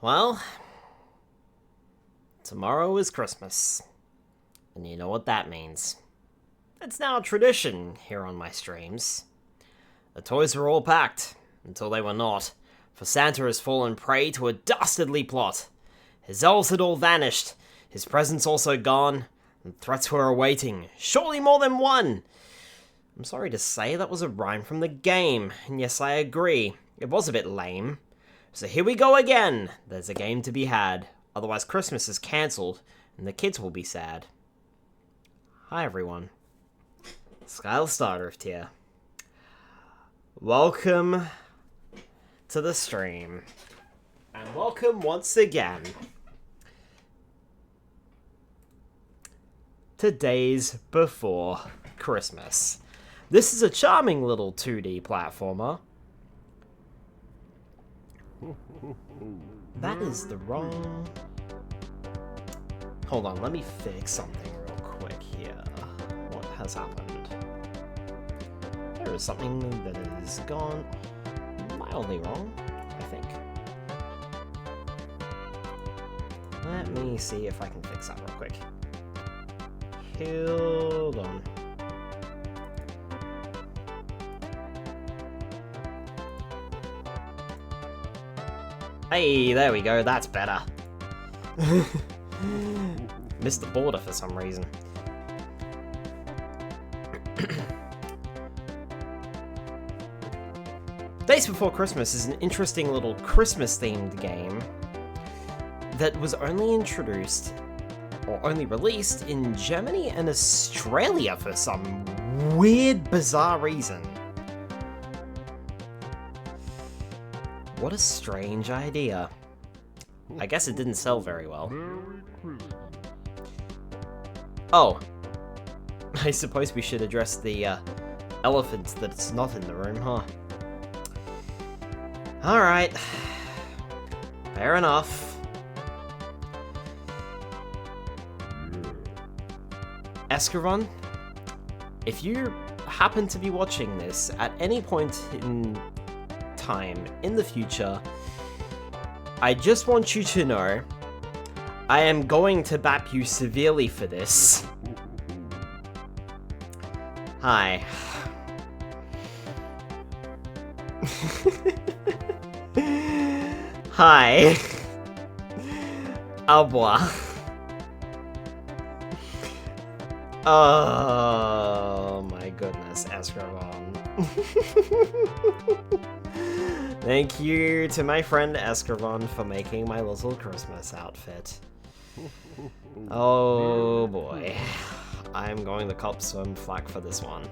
Well, tomorrow is Christmas. And you know what that means. It's now a tradition here on my streams. The toys were all packed, until they were not, for Santa has fallen prey to a dastardly plot. His elves had all vanished, his presents also gone, and threats were awaiting, surely more than one! I'm sorry to say that was a rhyme from the game, and yes, I agree, it was a bit lame. So here we go again! There's a game to be had, otherwise Christmas is cancelled, and the kids will be sad. Hi everyone, Skylar Stardrift here. Welcome to the stream, and welcome once again to Days Before Christmas. This is a charming little 2D platformer. That is the wrong... Hold on, let me fix something real quick here. What has happened? There is something that is gone mildly wrong, I think. Let me see if I can fix that real quick. Hold on. Hey, there we go, that's better. Missed the border for some reason. Days Before Christmas is an interesting little Christmas-themed game that was only introduced, or only released, in Germany and Australia for some weird, bizarre reason. What a strange idea. I guess it didn't sell very well. Oh. I suppose we should address the elephant that's not in the room, huh? Alright. Fair enough. Escaron, if you happen to be watching this at any point in time in the future, I just want you to know I am going to bap you severely for this. Hi. Hi. Au revoir. Oh my goodness, Escaron. Thank you to my friend Escaron for making my little Christmas outfit. Oh boy. I'm going to cop some flack for this one.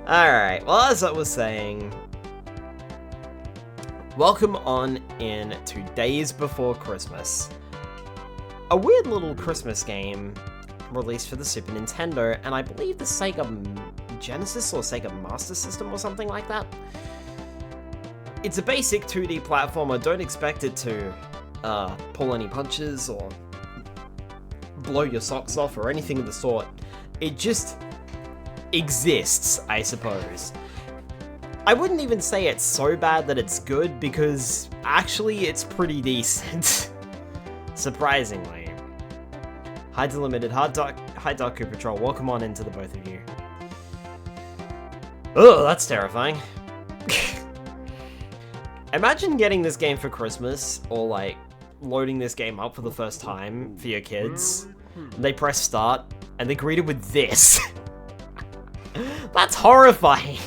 Alright, well, as I was saying, welcome on in to Days Before Christmas. A weird little Christmas game released for the Super Nintendo, and I believe the Sega Genesis or Sega Master System or something like that. It's a basic 2D platformer. Don't expect it to pull any punches or blow your socks off or anything of the sort. It just exists, I suppose. I wouldn't even say it's so bad that it's good, because actually it's pretty decent. Surprisingly. Hi Delimited, Hi Dark Cooper Troll, welcome on into the both of you. Oh, that's terrifying. Imagine getting this game for Christmas, or like loading this game up for the first time for your kids. And they press start, and they're greeted with this. That's horrifying.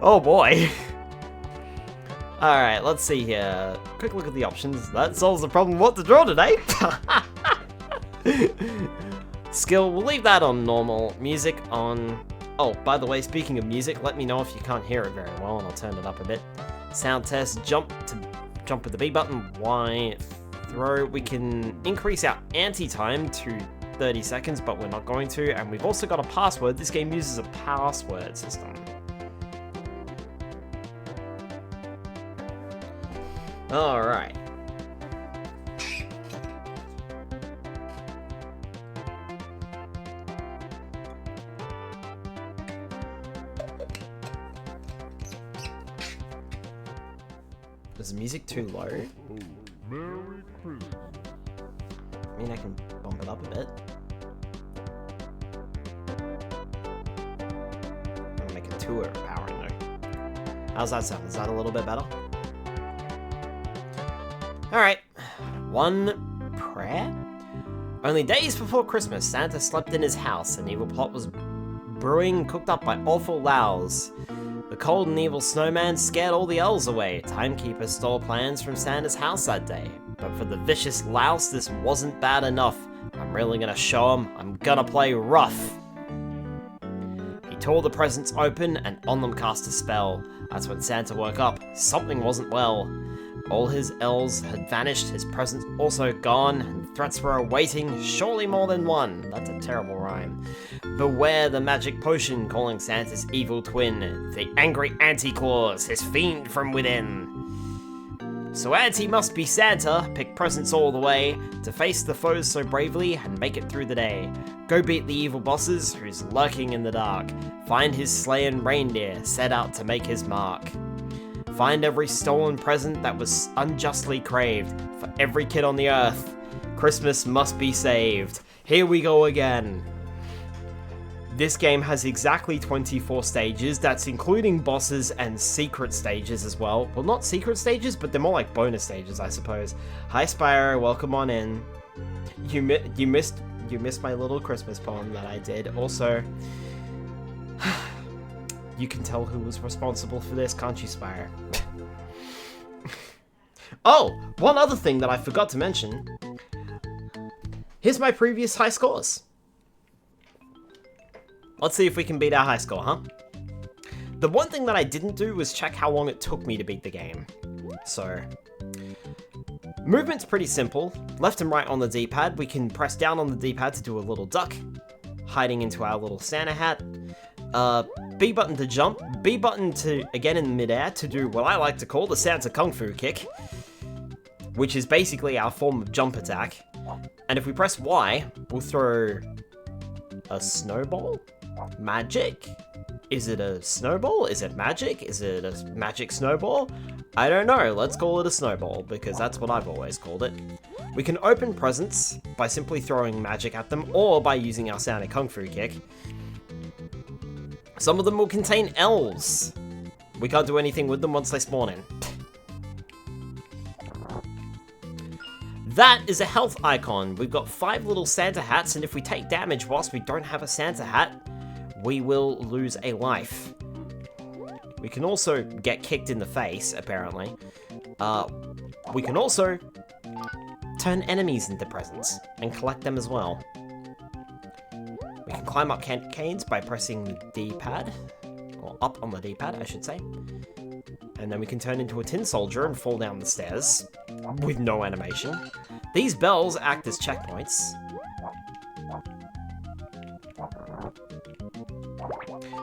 Oh boy. Alright, let's see here. Quick look at the options. That solves the problem what to draw today. Skill, we'll leave that on normal. Music on... Oh, by the way, speaking of music, let me know if you can't hear it very well, and I'll turn it up a bit. Sound test, jump with the B button, Y, throw. We can increase our anti-time to 30 seconds, but we're not going to, and we've also got a password. This game uses a password system. Alright. Is the music too low? Merry Christmas. I mean, I can bump it up a bit. I'm gonna make it too overpowering though. How's that sound? Is that a little bit better? Alright. One prayer? Only days before Christmas, Santa slept in his house. An evil plot was brewing, cooked up by awful lows. The cold and evil snowman scared all the elves away. Timekeeper stole plans from Santa's house that day. But for the vicious louse, this wasn't bad enough. I'm really gonna show him. I'm gonna play rough. He tore the presents open and on them cast a spell. That's when Santa woke up. Something wasn't well. All his elves had vanished, his presents also gone, and threats were awaiting, surely more than one. That's a terrible rhyme. Beware the magic potion calling Santa's evil twin, the angry Anti-Claus, his fiend from within. So Auntie must be Santa, pick presents all the way, to face the foes so bravely and make it through the day. Go beat the evil bosses who's lurking in the dark. Find his slain reindeer, set out to make his mark. Find every stolen present that was unjustly craved. For every kid on the earth, Christmas must be saved. Here we go again. This game has exactly 24 stages. That's including bosses and secret stages as well. Well, not secret stages, but they're more like bonus stages, I suppose. Hi, Spyro. Welcome on in. You missed my little Christmas poem that I did. Also, you can tell who was responsible for this, can't you, Spyro? Oh, one other thing that I forgot to mention. Here's my previous high scores. Let's see if we can beat our high score, huh? The one thing that I didn't do was check how long it took me to beat the game. So, movement's pretty simple. Left and right on the D-pad. We can press down on the D-pad to do a little duck, hiding into our little Santa hat. B button to jump, B button to, again in midair, to do what I like to call the Santa Kung Fu kick, which is basically our form of jump attack. And if we press Y, we'll throw a snowball? Magic? Is it a snowball? Is it magic? Is it a magic snowball? I don't know, let's call it a snowball, because that's what I've always called it. We can open presents by simply throwing magic at them, or by using our Santa Kung Fu kick. Some of them will contain elves. We can't do anything with them once they spawn in. That is a health icon. We've got 5 little Santa hats, and if we take damage whilst we don't have a Santa hat, we will lose a life. We can also get kicked in the face, apparently. We can also turn enemies into presents and collect them as well. We can climb up canes by pressing the D-pad, or up on the D-pad, I should say. And then we can turn into a tin soldier and fall down the stairs with no animation. These bells act as checkpoints.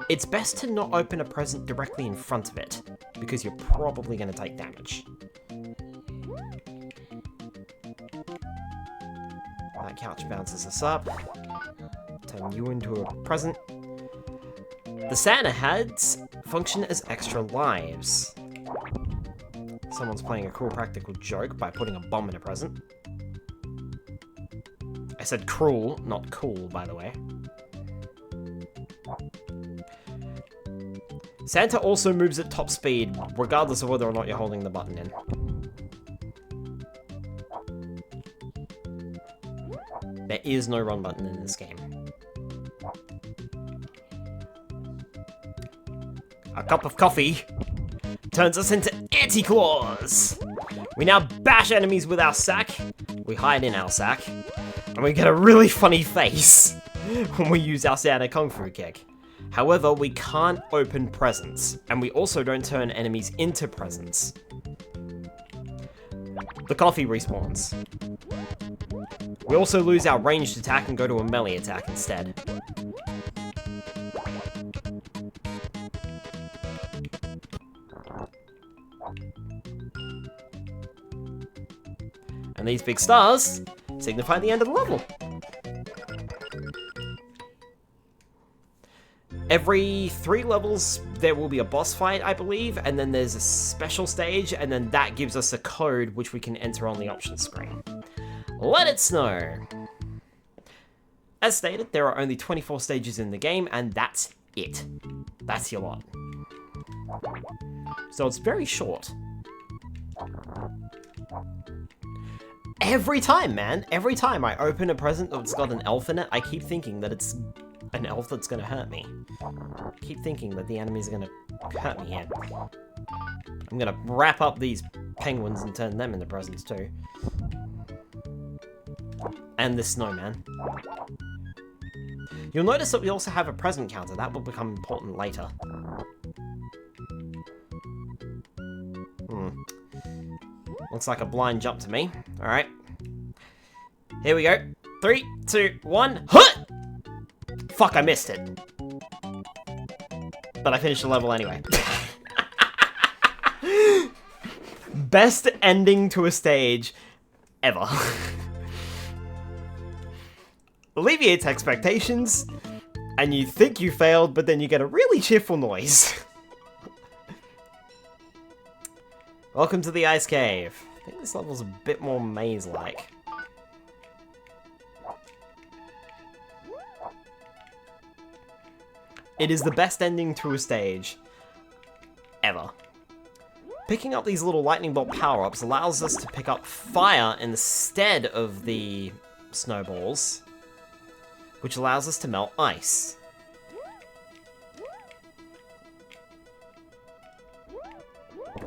It's best to not open a present directly in front of it, because you're probably going to take damage. That couch bounces us up. Turn you into a present. The Santa hats function as extra lives. Someone's playing a cruel practical joke by putting a bomb in a present. I said cruel, not cool, by the way. Santa also moves at top speed, regardless of whether or not you're holding the button in. There is no run button in this game. A cup of coffee turns us into Anti-Claus! We now bash enemies with our sack, we hide in our sack, and we get a really funny face when we use our Santa Kung Fu kick. However, we can't open presents, and we also don't turn enemies into presents. The coffee respawns. We also lose our ranged attack and go to a melee attack instead. And these big stars signify the end of the level. Every 3 levels, there will be a boss fight, I believe, and then there's a special stage, and then that gives us a code which we can enter on the options screen. Let it snow! As stated, there are only 24 stages in the game, and that's it. That's your lot. So it's very short. Every time, man! Every time I open a present that's got an elf in it, I keep thinking that it's an elf that's gonna hurt me. I keep thinking that the enemies are gonna hurt me here. I'm gonna wrap up these penguins and turn them into presents too. And this snowman. You'll notice that we also have a present counter. That will become important later. Looks like a blind jump to me. Alright. Here we go. 3, 2, 1. Huh! Fuck, I missed it. But I finished the level anyway. Best ending to a stage ever. Alleviates expectations, and you think you failed, but then you get a really cheerful noise. Welcome to the ice cave. I think this level's a bit more maze-like. It is the best ending to a stage ever. Picking up these little lightning bolt power-ups allows us to pick up fire instead of the snowballs, which allows us to melt ice.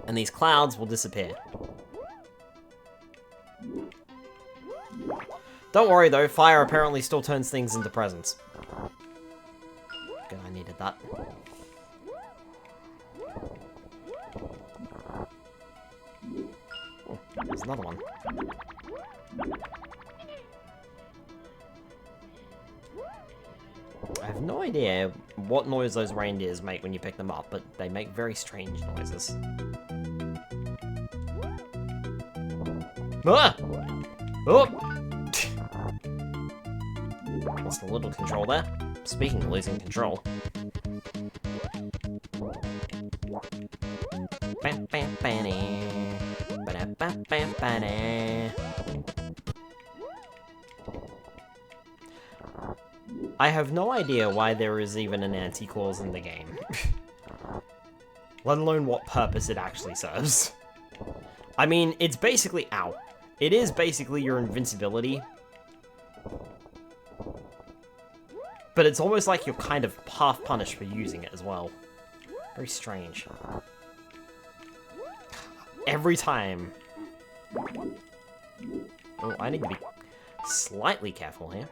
And these clouds will disappear. Don't worry though, fire apparently still turns things into presents. Good, I needed that. Oh, there's another one. I have no idea what noise those reindeers make when you pick them up, but they make very strange noises. Ah! Oh! Lost a little control there. Speaking of losing control. I have no idea why there is even an anti-clause in the game. Let alone what purpose it actually serves. I mean, it's basically... Ow. It is basically your invincibility. But it's almost like you're kind of half punished for using it as well. Very strange. Every time. Oh, I need to be slightly careful here.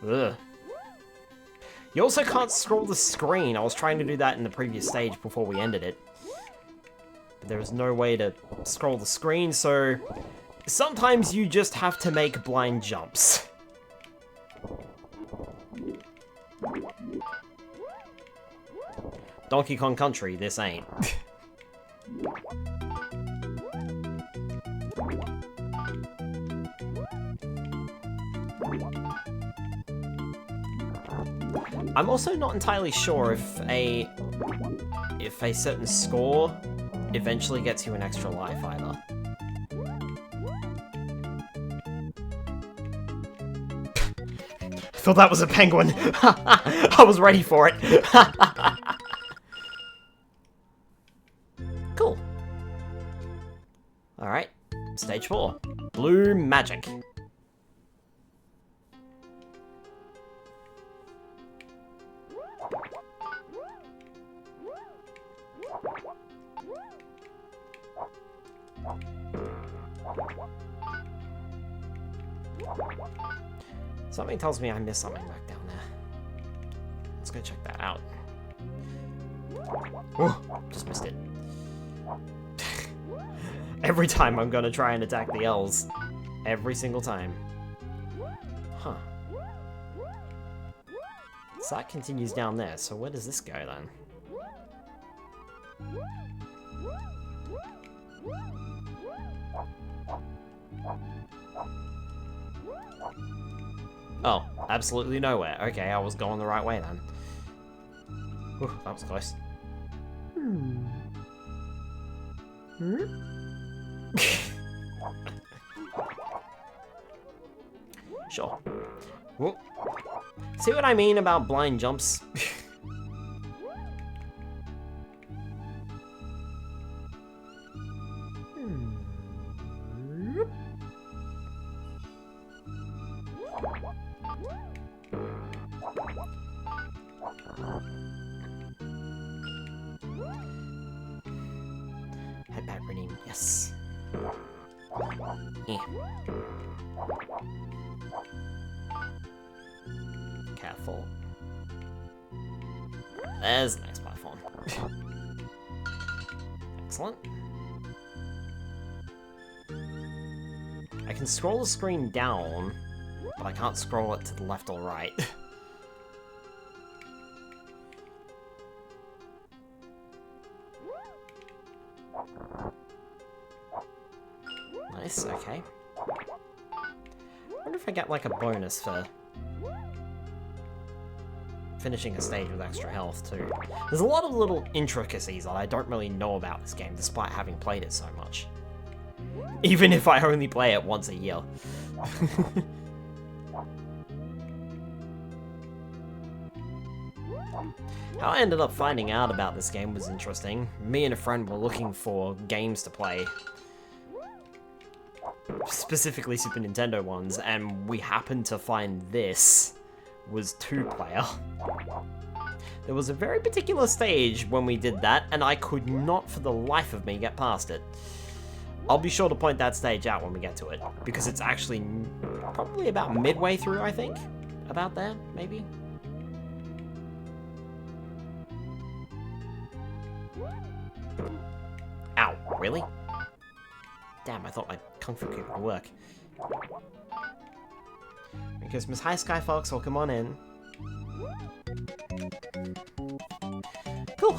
Ugh. You also can't scroll the screen. I was trying to do that in the previous stage before we ended it. But there was no way to scroll the screen, so sometimes you just have to make blind jumps. Donkey Kong Country, this ain't. I'm also not entirely sure if a certain score eventually gets you an extra life either. I thought that was a penguin. I was ready for it. Cool. Alright, stage 4. Blue magic. Something tells me I missed something back down there. Let's go check that out. Oh, just missed it. Every time I'm gonna try and attack the L's. Every single time. Huh. So that continues down there, so where does this go then? Oh, absolutely nowhere. Okay, I was going the right way then. Ooh, that was close. Sure. Whoa. See what I mean about blind jumps? Headback reading, yes. Eh. Careful. There's the next platform. Excellent. I can scroll the screen down, but I can't scroll it to the left or right. Nice, okay. I wonder if I get like a bonus for finishing a stage with extra health too. There's a lot of little intricacies that I don't really know about this game, despite having played it so much. Even if I only play it once a year. How I ended up finding out about this game was interesting. Me and a friend were looking for games to play. Specifically Super Nintendo ones, and we happened to find this was 2-player. There was a very particular stage when we did that, and I could not for the life of me get past it. I'll be sure to point that stage out when we get to it, because it's actually probably about midway through, I think? About there, maybe? Ow, really? Damn, I thought my Kung Fu kick would work. Merry Christmas. Hi, Sky Fox. Welcome on in. Cool.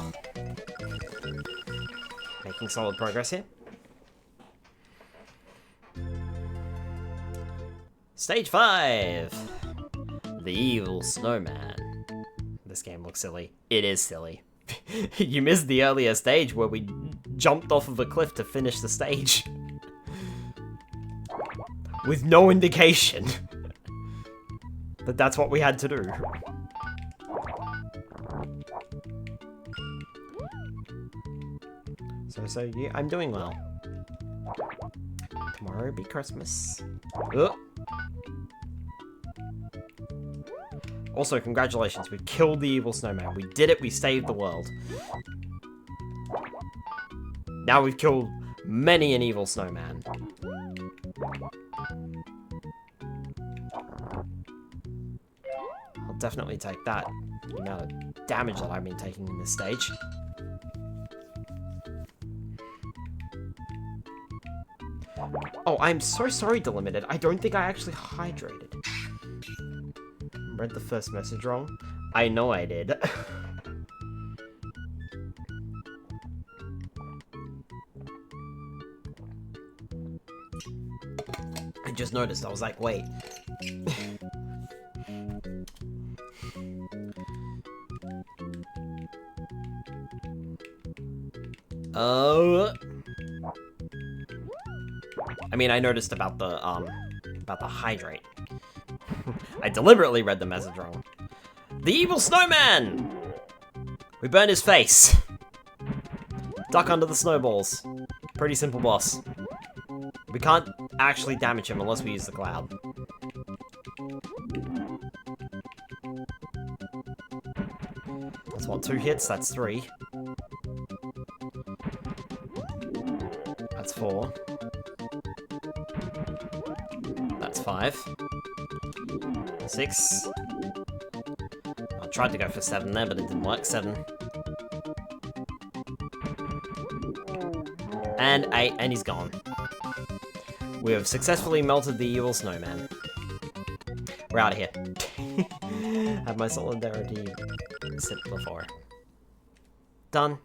Making solid progress here. Stage 5! The Evil Snowman. This game looks silly. It is silly. You missed the earlier stage where we jumped off of a cliff to finish the stage. With no indication that that's what we had to do. So yeah, I'm doing well. Tomorrow will be Christmas. Ugh. Also, congratulations, we killed the evil snowman. We did it, we saved the world. Now we've killed many an evil snowman. I'll definitely take that, the amount of damage that I've been taking in this stage. Oh, I'm so sorry, Delimited. I don't think I actually hydrated. Read the first message wrong? I know I did. I just noticed, I was like, wait. Oh. I mean, I noticed about the hydrate. I deliberately read the message wrong. The evil snowman! We burned his face. Duck under the snowballs. Pretty simple boss. We can't actually damage him unless we use the cloud. That's what, 2 hits? That's 3. That's 4. That's 5. 6. I tried to go for 7 there, but it didn't work. 7. And 8, and he's gone. We have successfully melted the evil snowman. We're out of here. Have my solidarity sit before. Done.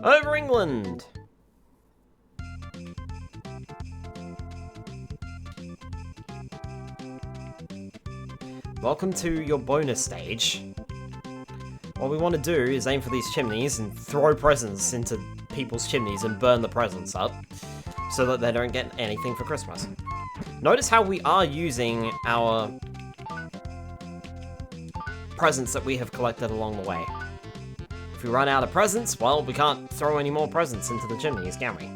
Over England! Welcome to your bonus stage. What we want to do is aim for these chimneys and throw presents into people's chimneys and burn the presents up so that they don't get anything for Christmas. Notice how we are using our presents that we have collected along the way. If we run out of presents, well, we can't throw any more presents into the chimneys, can we?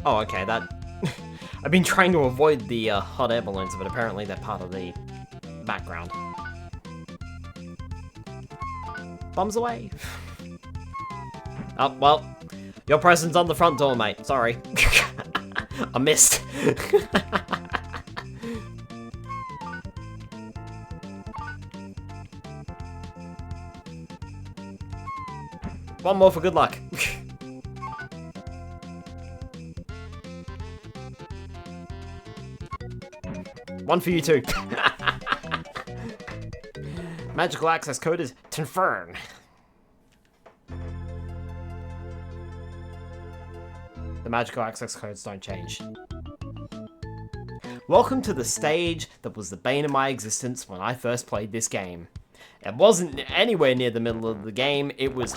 Oh, okay, that... I've been trying to avoid the hot air balloons, but apparently they're part of the background. Bombs away! Oh, well, your present's on the front door, mate. Sorry. I missed. One more for good luck. One for you too. Magical access code is Tinfern. The magical access codes don't change. Welcome to the stage that was the bane of my existence when I first played this game. It wasn't anywhere near the middle of the game, it was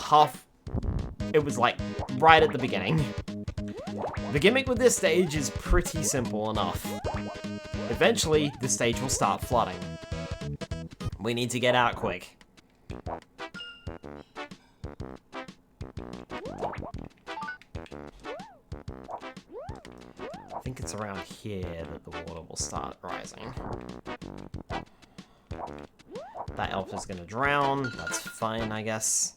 like right at the beginning. The gimmick with this stage is pretty simple enough. Eventually, the stage will start flooding. We need to get out quick. I think it's around here that the water will start rising. That elf is gonna drown. That's fine, I guess.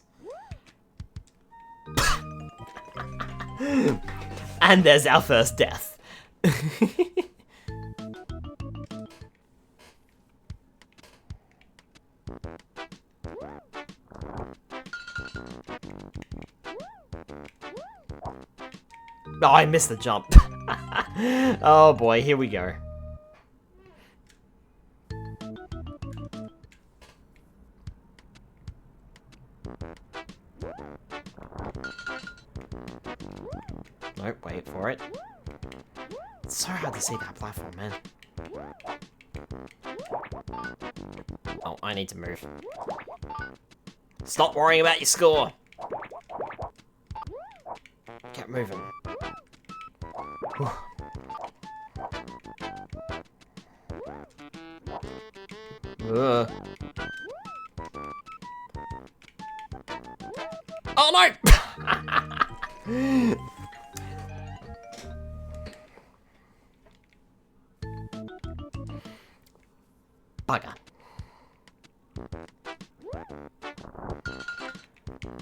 And there's our first death. Oh, I missed the jump. Oh boy, here we go. Nope, wait for it. It's so hard to see that platform, man. Oh, I need to move. Stop worrying about your score! Get moving. Whew. Ugh. Oh no! Bugger.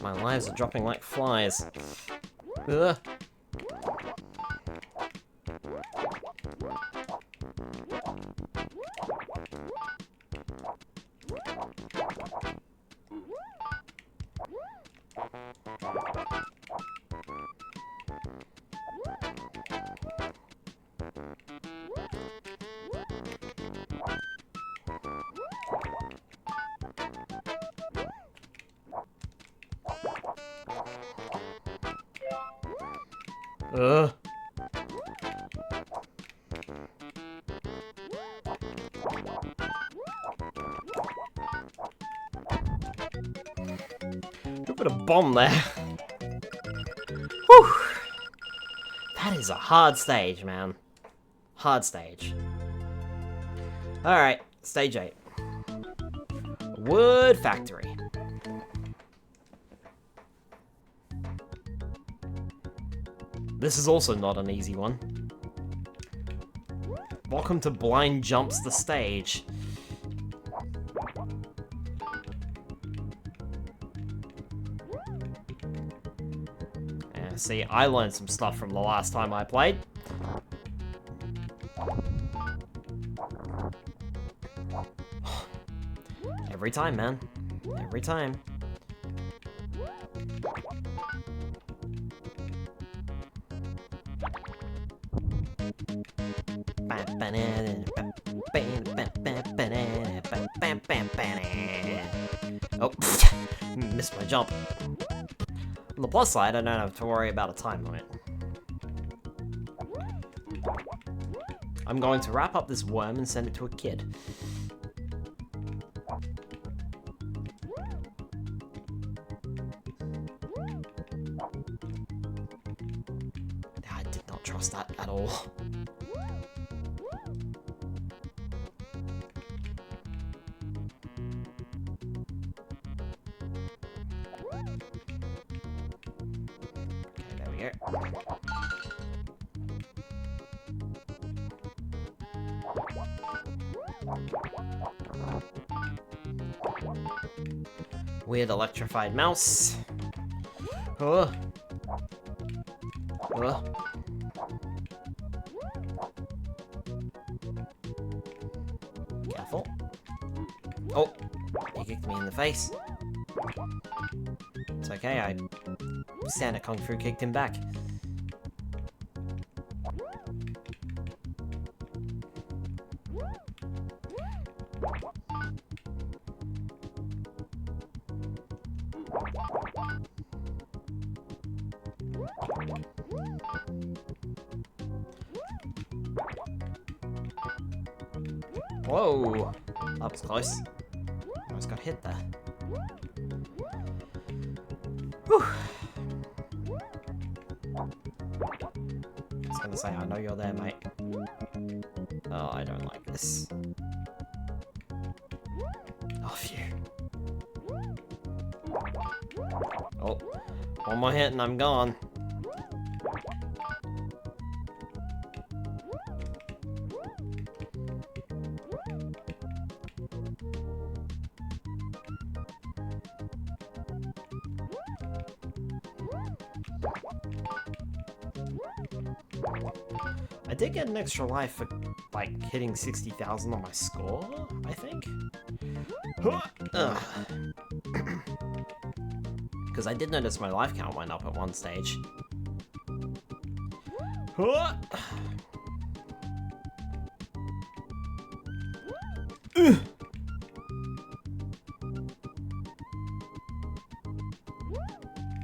My lives are dropping like flies. Ugh. Ugh. Put a bomb there. Whew. That is a hard stage, man. Hard stage. Alright, stage 8. Wood factory. This is also not an easy one. Welcome to Blind Jumps the Stage. Yeah, see, I learned some stuff from the last time I played. Every time, man. Every time. Oh, missed my jump. On the plus side, I don't have to worry about a time limit. I'm going to wrap up this worm and send it to a kid. I did not trust that at all. Okay, there we go. Weird electrified mouse. Oh. Oh. Careful. Oh, he kicked me in the face. It's okay, I Santa Kung Fu kicked him back. Whoa! That was close. Almost got hit there. Whew. I was gonna say, I know you're there, mate. Oh, I don't like this. Oh, phew. Oh, one more hit and I'm gone. I did get an extra life for, like, hitting 60,000 on my score, I think? Because I did notice my life count went up at one stage. I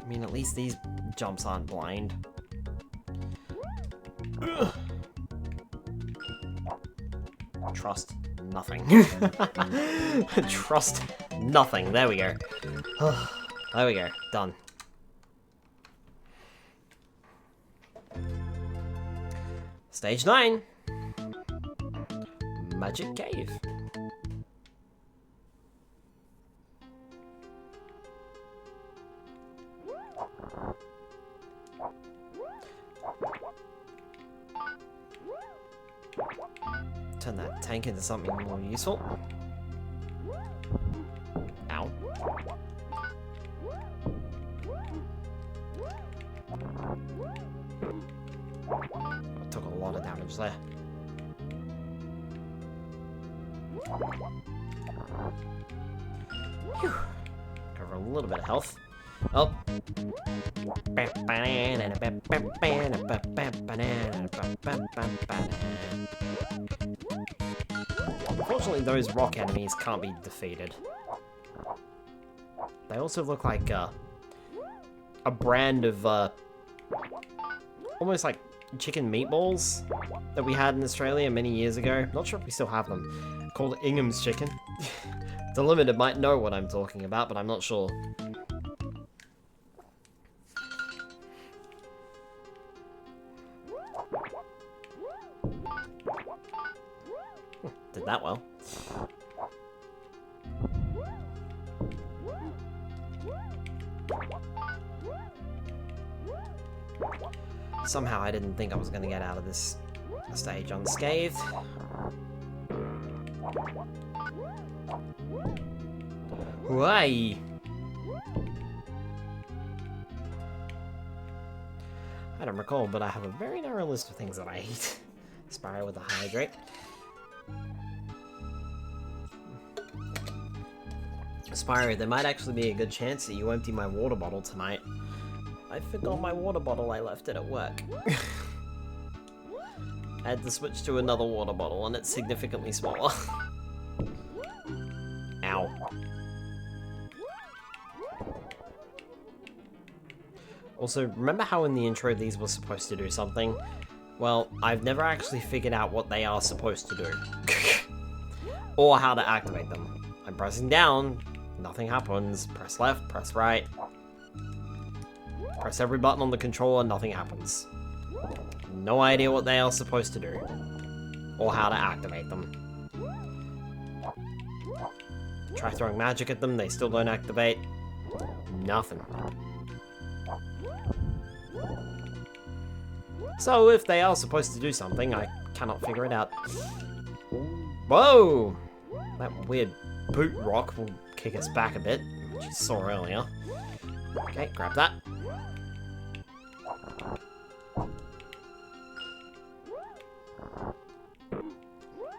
mean, at least these jumps aren't blind. Trust nothing. Trust nothing. There we go. There we go. Done. Stage 9. Magic Cave. Turn that tank into something more useful. Ow. Took a lot of damage there. Whew. Cover a little bit of health. Oh. Unfortunately, those rock enemies can't be defeated. They also look like a brand of almost like chicken meatballs that we had in Australia many years ago. Not sure if we still have them. Called Ingham's chicken. The Limited might know what I'm talking about, but I'm not sure. Did that well. Somehow I didn't think I was going to get out of this stage unscathed. Why? I don't recall, but I have a very narrow list of things that I eat. Spyro with a hydrate. Spyro, there might actually be a good chance that you empty my water bottle tonight. I forgot my water bottle, I left it at work. I had to switch to another water bottle and it's significantly smaller. Ow. Also, remember how in the intro these were supposed to do something? Well, I've never actually figured out what they are supposed to do. Or how to activate them. I'm pressing down, nothing happens. Press left, press right. Press every button on the controller, nothing happens. No idea what they are supposed to do. Or how to activate them. Try throwing magic at them, they still don't activate. Nothing. So if they are supposed to do something, I cannot figure it out. Whoa! That weird boot rock will kick us back a bit, which you saw earlier. Okay, grab that.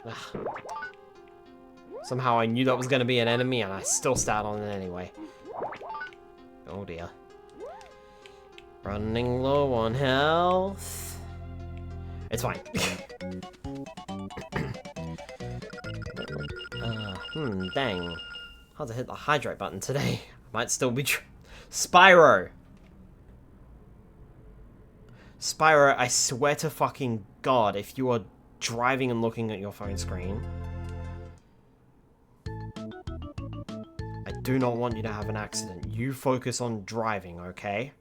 Ugh. Somehow I knew that was going to be an enemy and I still sat on it anyway. Oh dear. Running low on health. It's fine. Dang. Hard to hit the hydrate button today. Might still be Spyro! Spyro, I swear to fucking God, if you are driving and looking at your phone screen, I do not want you to have an accident. You focus on driving, okay?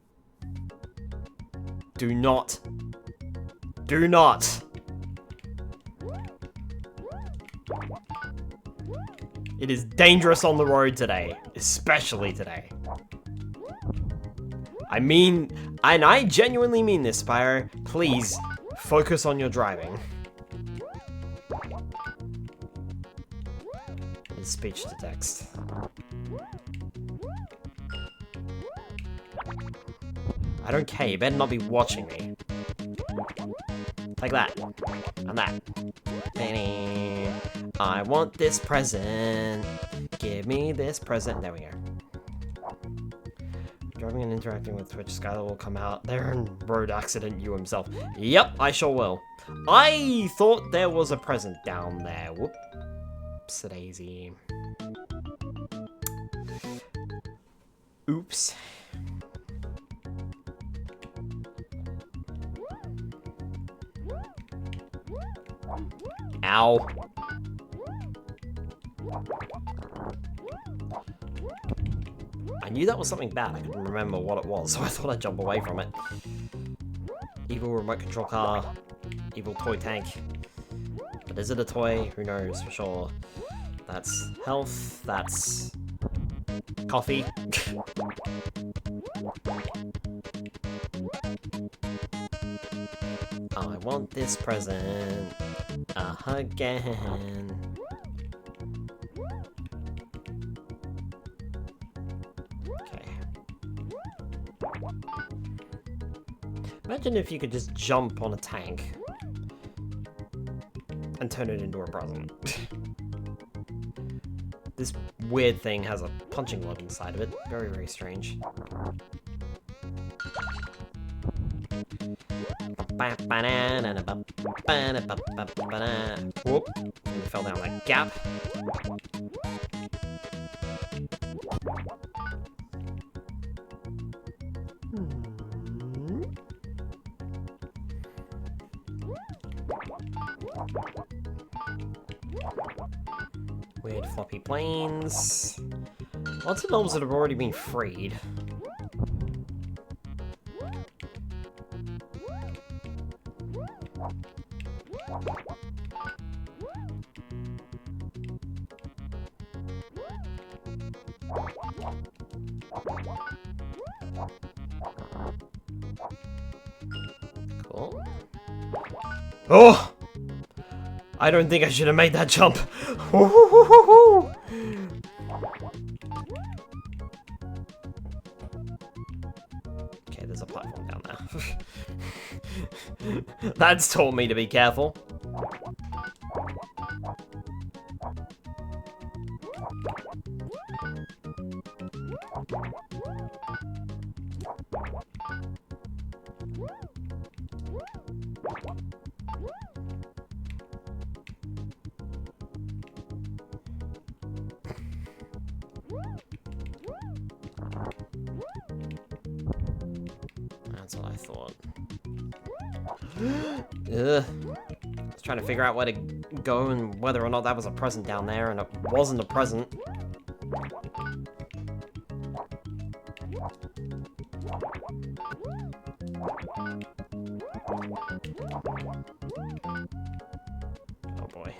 Do not. Do not! It is dangerous on the road today. Especially today. I mean, and I genuinely mean this, Spyro. Please, focus on your driving. It is speech to text. I don't care, you better not be watching me. Like that. And that. I want this present. Give me this present. There we go. Driving and interacting with Twitch, Skylar will come out there and road accident you himself. Yep, I sure will. I thought there was a present down there. Whoops, daisy. Oops. Ow. I knew that was something bad. I couldn't remember what it was, so I thought I'd jump away from it. Evil remote control car. Evil toy tank. But is it a toy? Who knows for sure. That's health. That's coffee. I want this present again. Okay. Imagine if you could just jump on a tank and turn it into a present. This weird thing has a punching log inside of it. Very, very strange. Whoop. And fell down that gap. Weird floppy planes. Lots of knobs that have already been freed. Cool. Oh! I don't think I should have made that jump. Okay, there's a platform down there. That's taught me to be careful. That's what I thought. Ugh. I was trying to figure out where to go and whether or not that was a present down there, and it wasn't a present. Oh boy.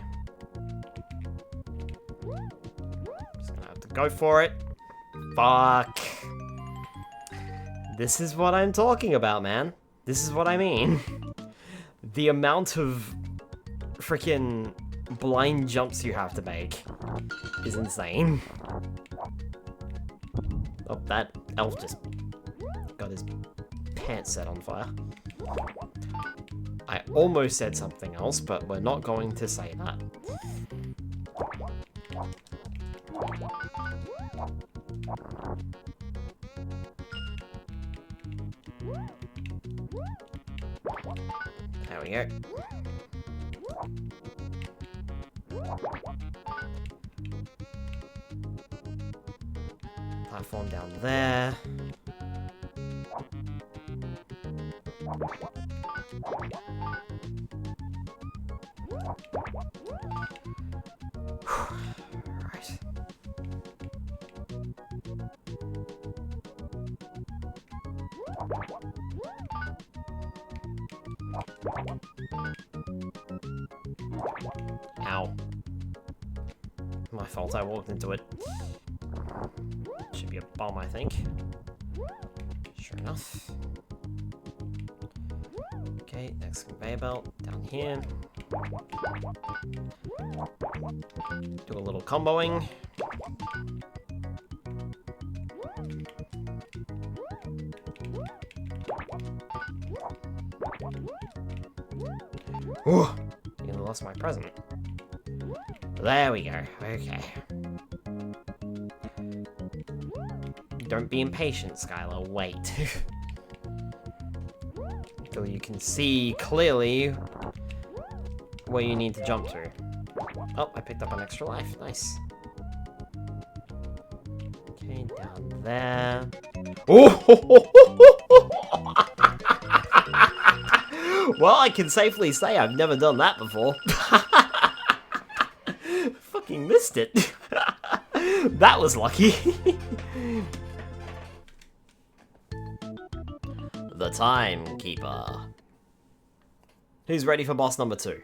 Just gonna have to go for it. Fuck. This is what I'm talking about, man. This is what I mean. The amount of freaking blind jumps you have to make is insane. Oh, that elf just got his pants set on fire. I almost said something else, but we're not going to say that. There we go. Platform down there. Right. Ow. My fault, I walked into it. Should be a bomb, I think. Sure enough. Okay, next conveyor belt down here. Do a little comboing. Ooh, nearly lost my present. There we go. Okay. Don't be impatient, Skylar. Wait. Until you can see clearly where you need to jump to. Oh, I picked up an extra life. Nice. Okay, down there. Oh! Well, I can safely say I've never done that before. Fucking missed it. That was lucky. The Timekeeper. Who's ready for boss number 2?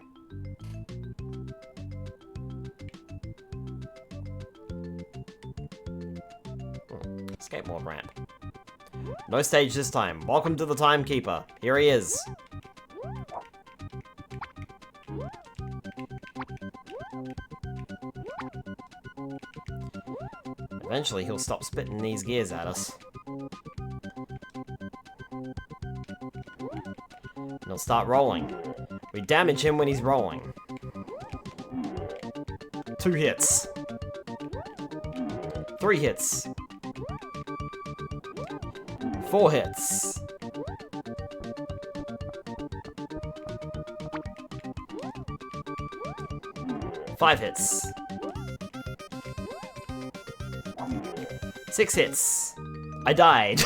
Skateboard ramp. No stage this time. Welcome to the Timekeeper. Here he is. Eventually he'll stop spitting these gears at us. And he'll start rolling. We damage him when he's rolling. 2 hits. 3 hits. 4 hits. 5 hits. 6 hits. I died.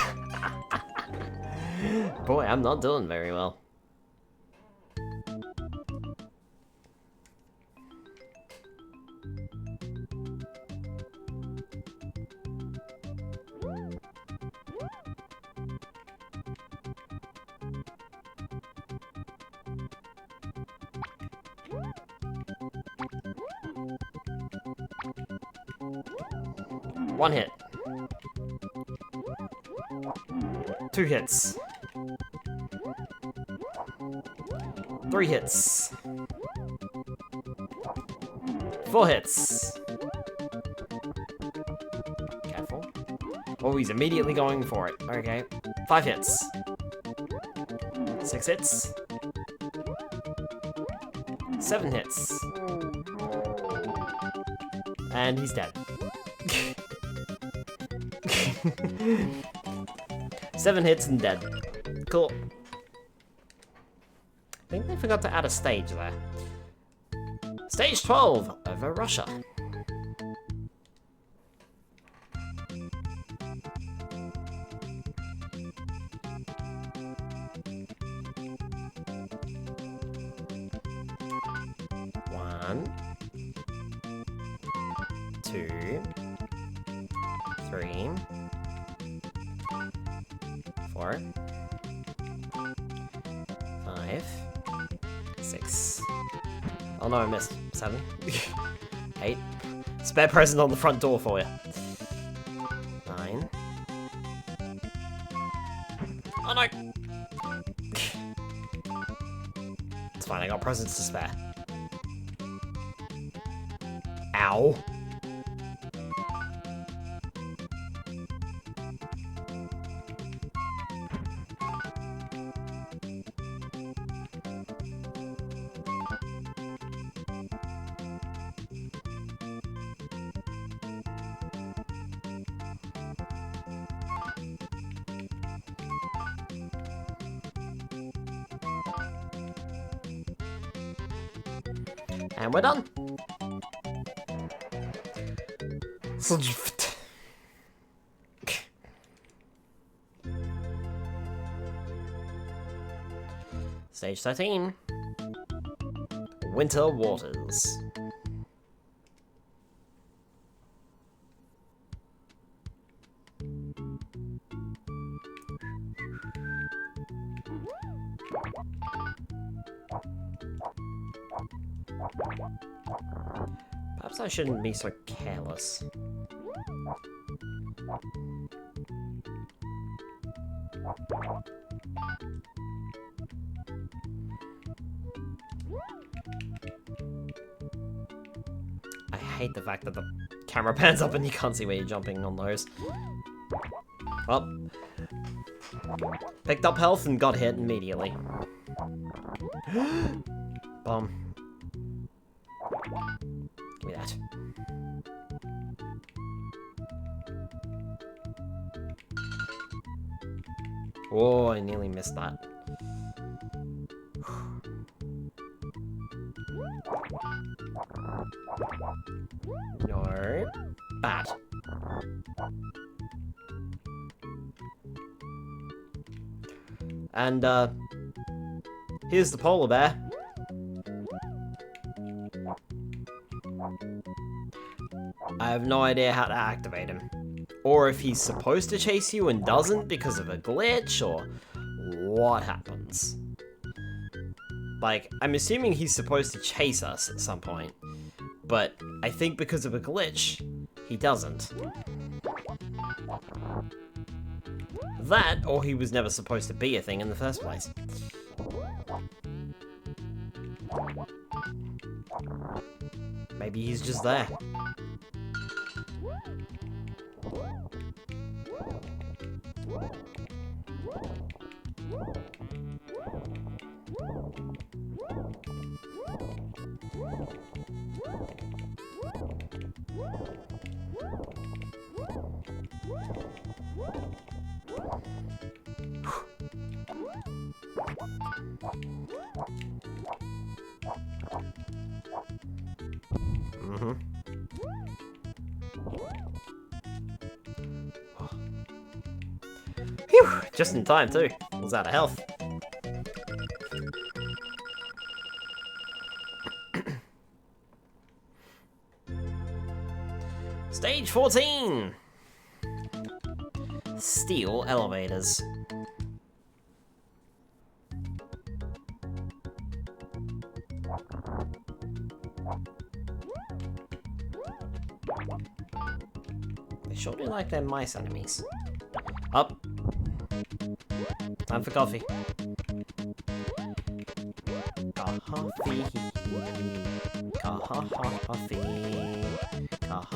Boy, I'm not doing very well. One hit. 2 hits. 3 hits. 4 hits. Careful. Oh, he's immediately going for it. Okay. 5 hits. 6 hits. 7 hits. And he's dead. 7 hits and dead. Cool. I think they forgot to add a stage there. Stage 12 over Russia. 1, 2, 3, 4, 5, 6. Oh no, I missed. 7, 8. Spare present on the front door for you. 9. Oh no! It's fine, I got presents to spare. Ow. And we're done. Stage 13. Winter Waters. Perhaps I shouldn't be so careless. I hate the fact that the camera pans up and you can't see where you're jumping on those. Well, picked up health and got hit immediately. Bomb. Give me that. Oh, I nearly missed that. No. Bad. And, here's the polar bear. I have no idea how to activate him. Or if he's supposed to chase you and doesn't because of a glitch, or what happens. Like, I'm assuming he's supposed to chase us at some point, but I think because of a glitch, he doesn't. That, or he was never supposed to be a thing in the first place. Maybe he's just there. Phew! Just in time too. Was out of health. Stage 14! Steel elevators. They sure do like their mice enemies. Up. Time for coffee. Coffee.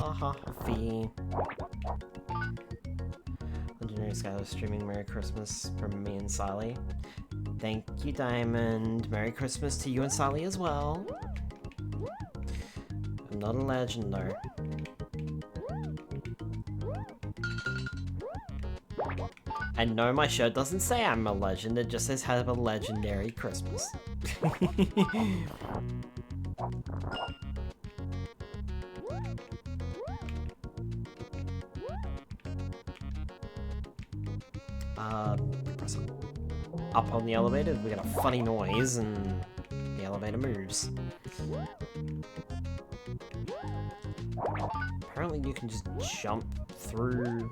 Coffee. Legendary Skylar streaming Merry Christmas from me and Sally. Thank you, Diamond. Merry Christmas to you and Sally as well. I'm not a legend, though. And no, my shirt doesn't say I'm a legend, it just says have a legendary Christmas. Press up on the elevator, we get a funny noise and the elevator moves. apparently you can just jump through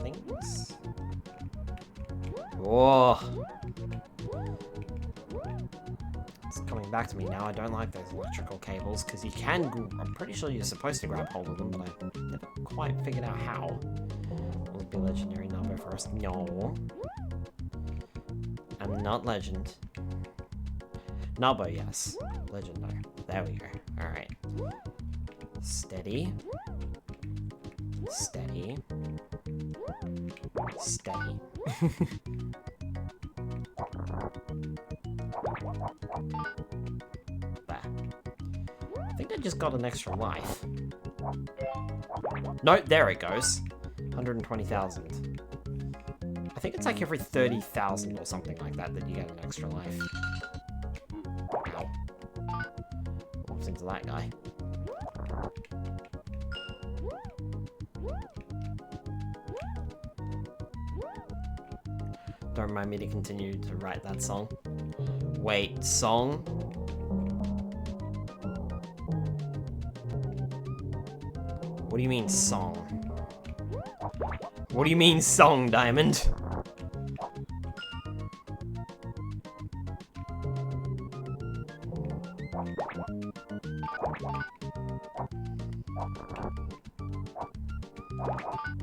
things. Whoa. It's coming back to me now. I don't like those electrical cables, because you can, I'm pretty sure you're supposed to grab hold of them, but I never quite figured out how. Will it be legendary Narb first? No. I'm not legend. Narb, yes. Legend, no. There we go. Alright. Steady. Steady. Steady. There. I think I just got an extra life. No, there it goes. 120,000. I think it's like every 30,000 or something like that that you get an extra life. Ow. What was into that guy? Don't remind me to continue to write that song. Wait, song? What do you mean, song? What do you mean, song, Diamond?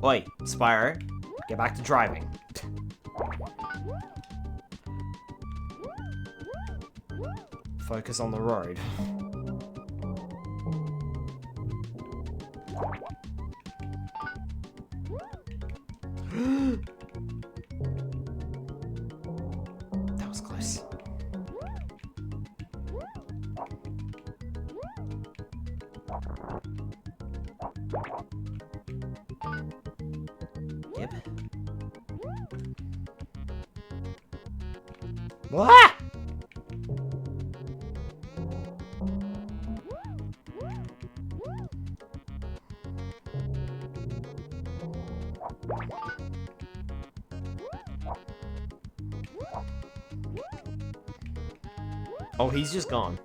Oi, Spyro, get back to driving. Focus on the road. That was close. Yep. What? Oh, he's just gone.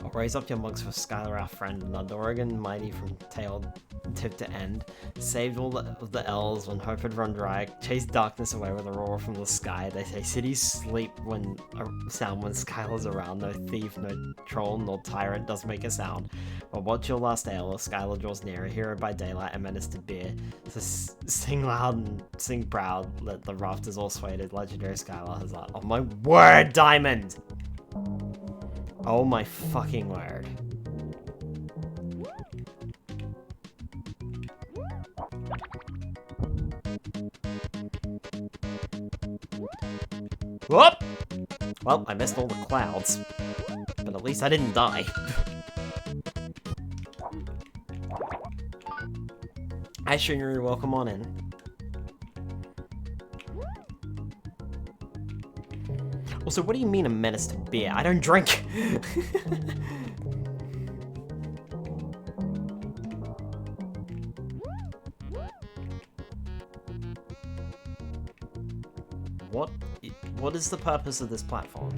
I'll raise up your mugs for Skylar, our friend, and Oregon mighty from tail tip to end. Saved all of the elves when hope had run dry. Chased darkness away with a roar from the sky. They say cities sleep when sound when Skylar's around. No thief, no troll, nor tyrant does make a sound. But watch your last ale, or Skylar draws near, a hero by daylight, a menace to beer. So sing loud and sing proud, let the rafters all sway to legendary Skylar has that. Oh my word, Diamond! Oh my fucking word. Whoop! Well, I missed all the clouds, but at least I didn't die. Hi, Shinru, welcome on in. Also, what do you mean a menace to beer? I don't drink! What is the purpose of this platform?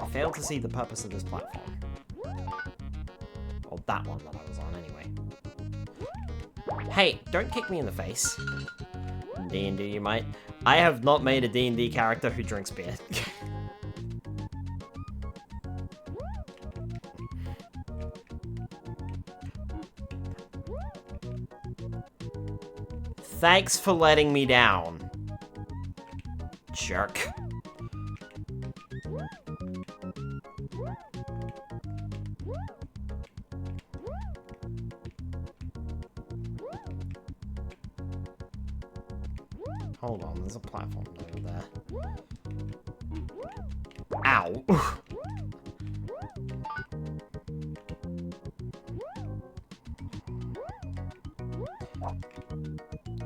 I failed to see the purpose of this platform. Or that one that I was on, anyway. Hey, don't kick me in the face. D&D, you might. I have not made a D&D character who drinks beer. Thanks for letting me down. Jerk. Hold on, there's a platform over there. Ow!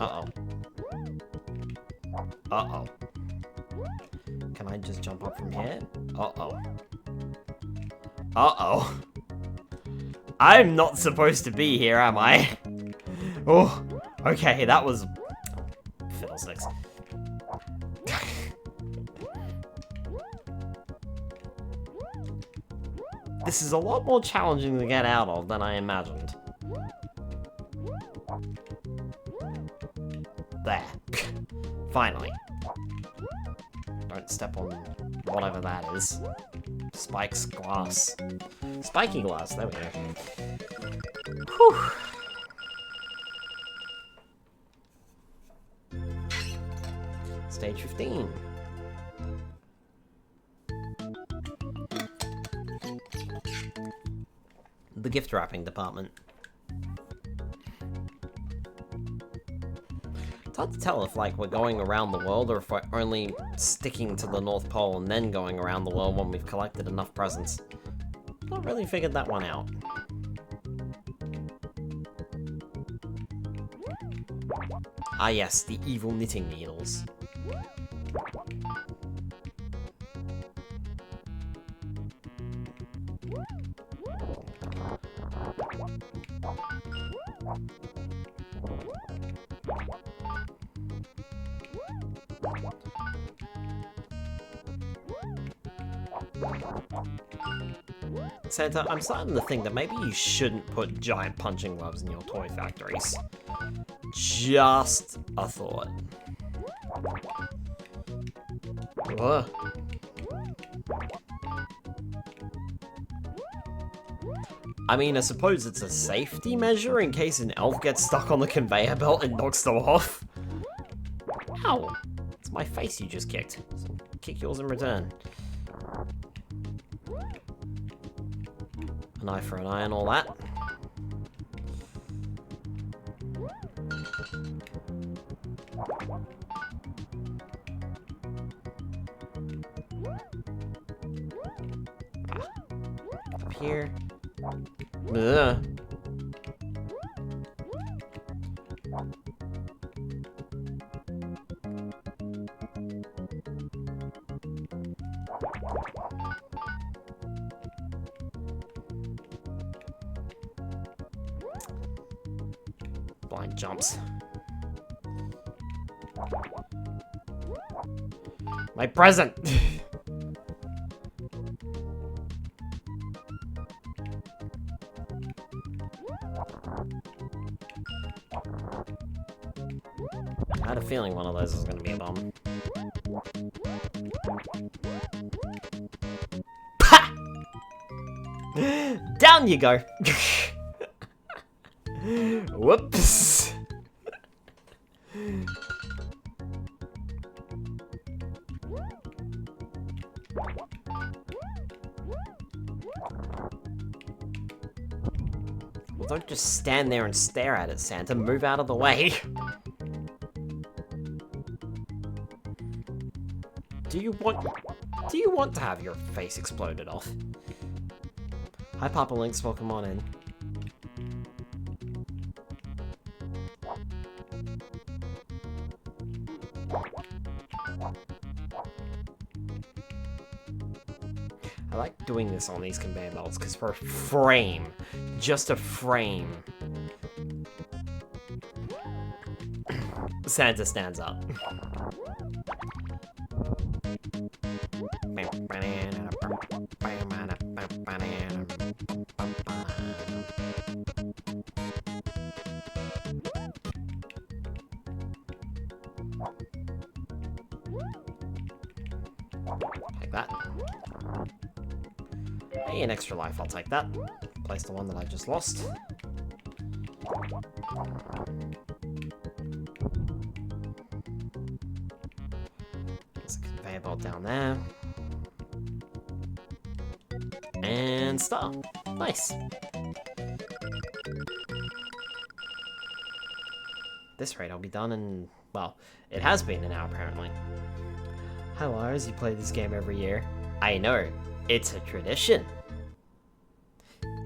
Uh-oh. Uh-oh. Can I just jump up from here? Uh-oh. Uh-oh. I'm not supposed to be here, am I? Oh, okay, that was... Fiddlesticks. This is a lot more challenging to get out of than I imagined. There. Finally. Don't step on whatever that is. Spikes glass. Spiky glass, there we go. Whew. Stage 15. The gift wrapping department. It's hard to tell if, like, we're going around the world or if we're only sticking to the North Pole and then going around the world when we've collected enough presents. Not really figured that one out. Ah yes, the evil knitting needles. Santa, I'm starting to think that maybe you shouldn't put giant punching gloves in your toy factories. Just a thought. Ugh. I mean, I suppose it's a safety measure in case an elf gets stuck on the conveyor belt and knocks them off. Ow! It's my face you just kicked. So kick yours in return. An eye for an eye and all that. Up here. Ugh. Blind jumps. My present! I had a feeling one of those was gonna be a bomb. Pa! Down you go! Whoops! Well, don't just stand there and stare at it, Santa. Move out of the way. Do you want to have your face exploded off? Hi, Papa Lynx. Welcome on in. I like doing this on these conveyor belts because for a frame, just a frame, Santa stands up. Like that. Hey, an extra life, I'll take that. Place the one that I just lost. There's a conveyor belt down there. And star. Nice. This rate, I'll be done in, well, it has been an hour apparently. Hi Lars, you play this game every year. I know, it's a tradition.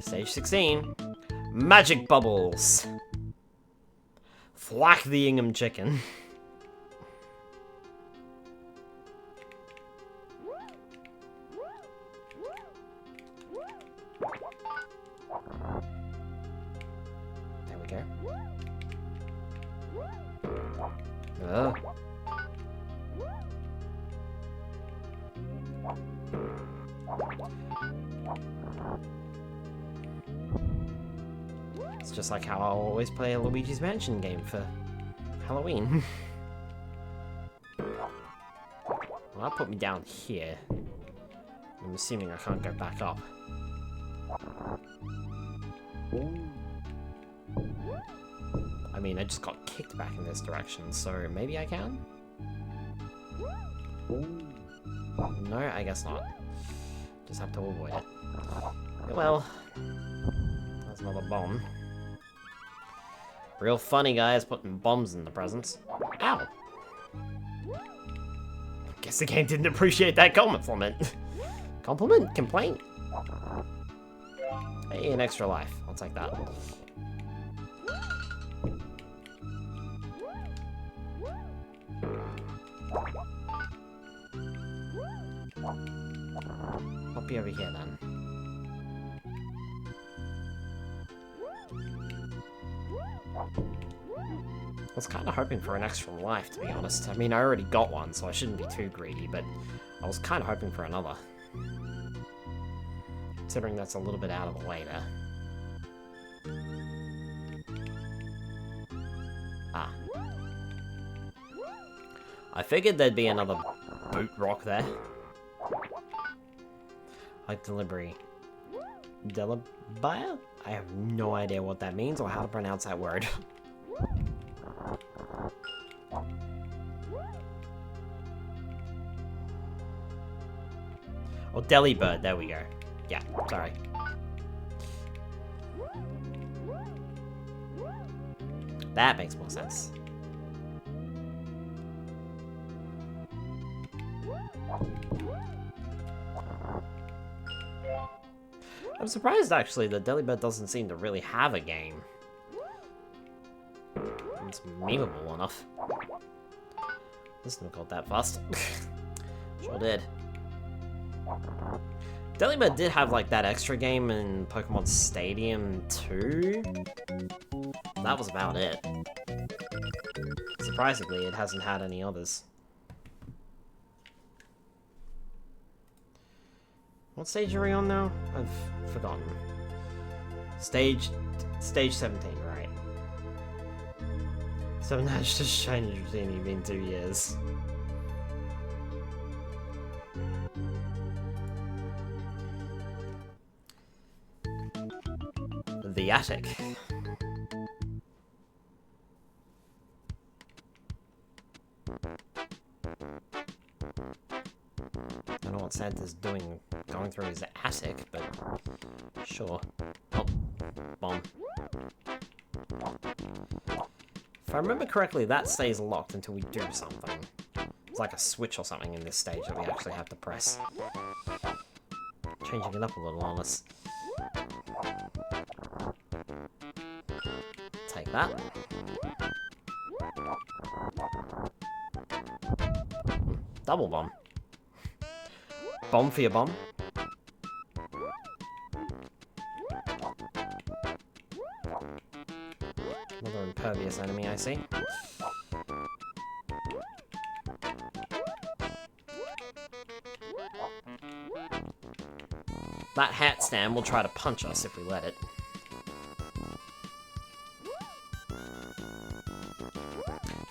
Stage 16. Magic bubbles. Thwack the Ingham chicken. There we go. Oh. It's just like how I'll always play a Luigi's Mansion game for Halloween. Well, that put me down here. I'm assuming I can't go back up. I mean, I just got kicked back in this direction, so maybe I can? No, I guess not. Just have to avoid it. Well, that's another bomb. Real funny guys putting bombs in the presents. Ow! Guess the game didn't appreciate that compliment. Compliment? Complaint? Hey, an extra life. I'll take that. I'll be over here then. I was kind of hoping for an extra life, to be honest. I mean, I already got one, so I shouldn't be too greedy, but I was kind of hoping for another. Considering that's a little bit out of the way there. Ah. I figured there'd be another boot rock there. Like delivery. Delibire? I have no idea what that means or how to pronounce that word. Oh, Delibird, there we go. Yeah, sorry. That makes more sense. I'm surprised, actually, that Delibird doesn't seem to really have a game. It's memeable enough. This didn't go that fast. Sure did. Delibird did have, like, that extra game in Pokemon Stadium 2. That was about it. Surprisingly, it hasn't had any others. What stage are we on now? I've forgotten. Stage 17, right. 7 has just changed between in 2 years. The attic. I don't know what Santa's doing going through his attic, but sure. Oh, bomb. If I remember correctly, that stays locked until we do something. It's like a switch or something in this stage that we actually have to press. Changing it up a little on us. Take that. Double bomb. Bomb for your bomb. Another impervious enemy, I see. That hat stand will try to punch us if we let it.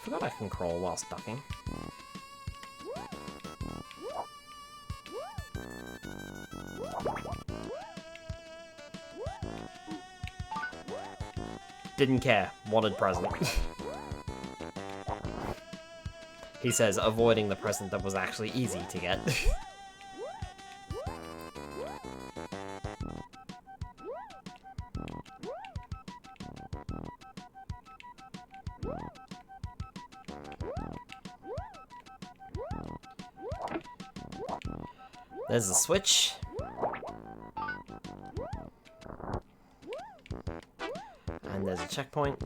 Forgot I can crawl whilst ducking. Didn't care. Wanted present. He says, avoiding the present that was actually easy to get. There's the switch. And there's a checkpoint.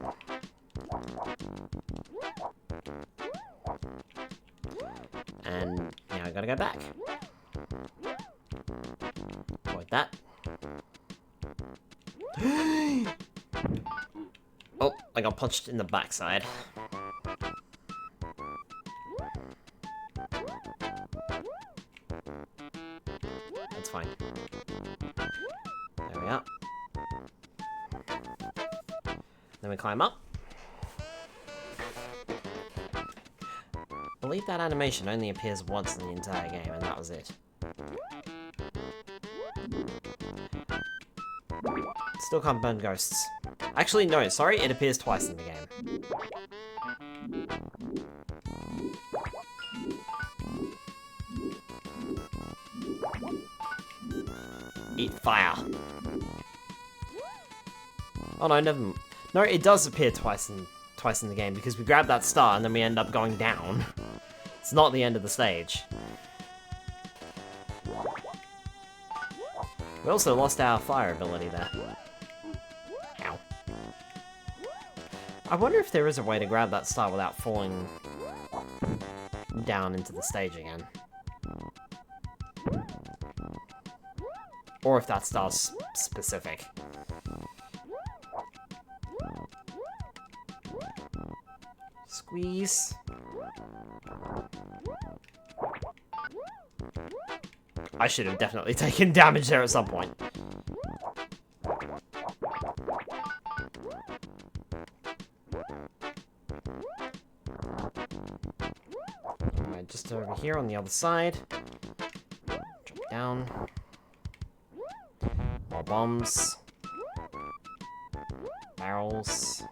And now I gotta go back. Avoid that. Oh, I got punched in the backside. That's fine. There we are. Then we climb up. I believe that animation only appears once in the entire game, and that was it. Still can't burn ghosts. Actually, no, sorry, it appears twice in the game. Eat fire. Oh no, never. No, it does appear twice in the game because we grab that star and then we end up going down. It's not the end of the stage. We also lost our fire ability there. Ow. I wonder if there is a way to grab that star without falling down into the stage again. Or if that star's specific. Squeeze. I should have definitely taken damage there at some point. Alright, just over here on the other side. Drop down. More bombs. Barrels.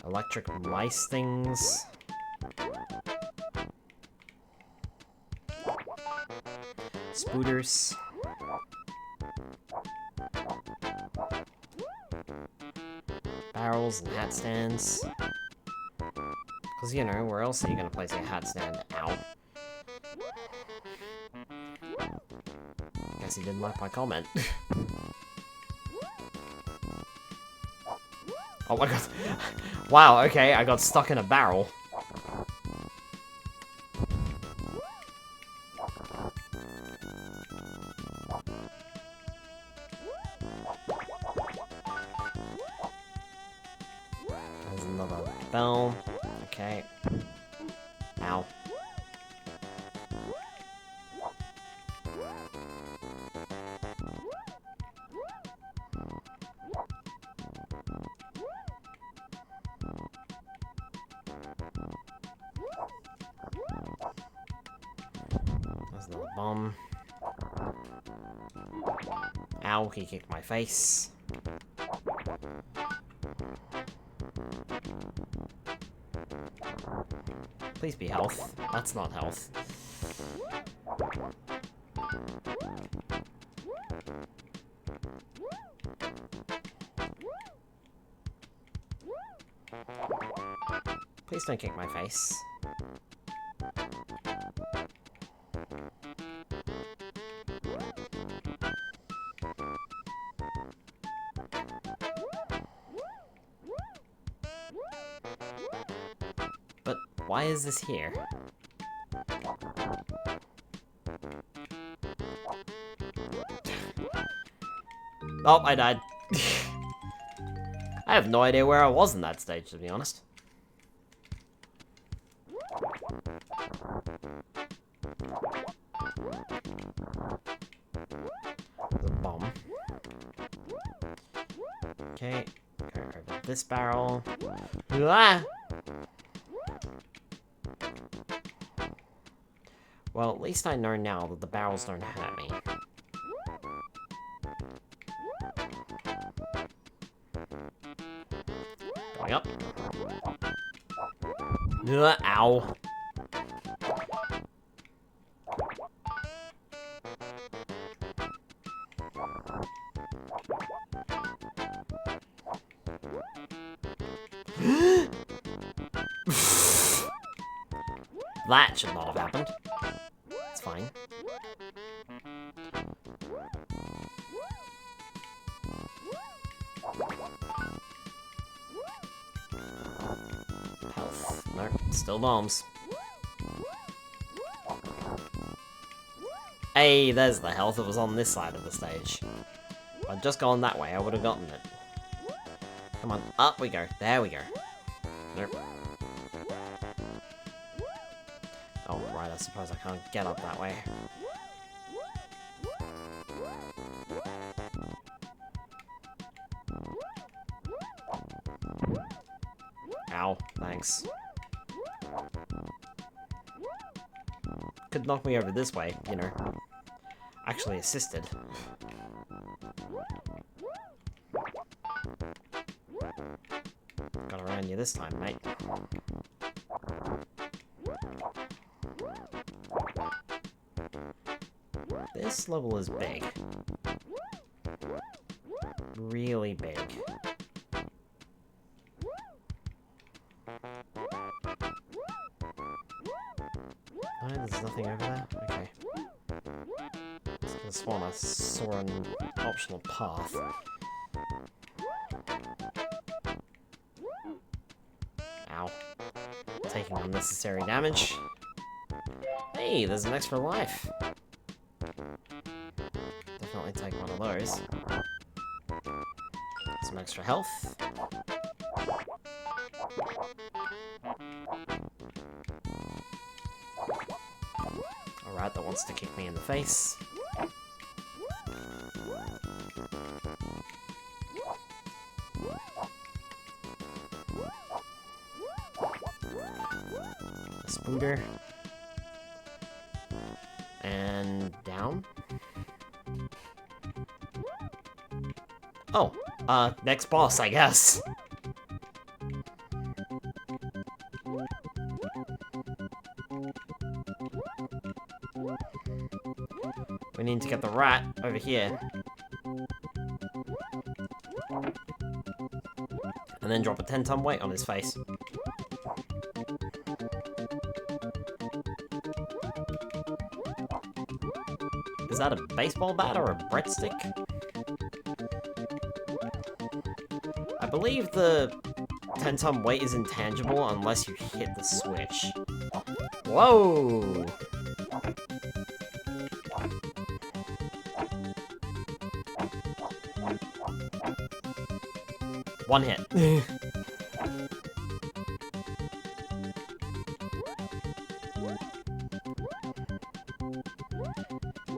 Electric mice things. Spooters. Barrels and hat stands. Because, you know, where else are you going to place a hat stand? Ow. Guess he didn't like my comment. Oh my god. Wow, okay, I got stuck in a barrel. There's another bell. Okay. Ow. There's another bomb. Ow, he kicked my face. Please be health. That's not health. Please don't kick my face. But why is this here? Oh, I died. I have no idea where I was in that stage, to be honest. There's a bomb. Okay, go over this barrel. Ah! Well, at least I know now that the barrels don't hurt me. Going up. Ow. That should not have happened. It's fine. Health. Nope, still bombs. Hey, there's the health. It was on this side of the stage. If I'd just gone that way, I would have gotten it. Come on, up we go. There we go. Nope. Oh, right, I suppose I can't get up that way. thanks. Could knock me over this way, you know. Actually assisted. Got around you this time, mate. This level is big. Really big. Oh, there's nothing over there? Okay. This one I saw an optional path. Ow. Taking unnecessary damage. Hey, there's an extra life. Definitely take one of those. Some extra health. Alright, that wants to kick me in the face. A spooter. And down. Oh, next boss, I guess. We need to get the rat over here. And then drop a 10-ton weight on his face. Is that a baseball bat or a breadstick? I believe the 10-ton weight is intangible unless you hit the switch. Whoa! One hit.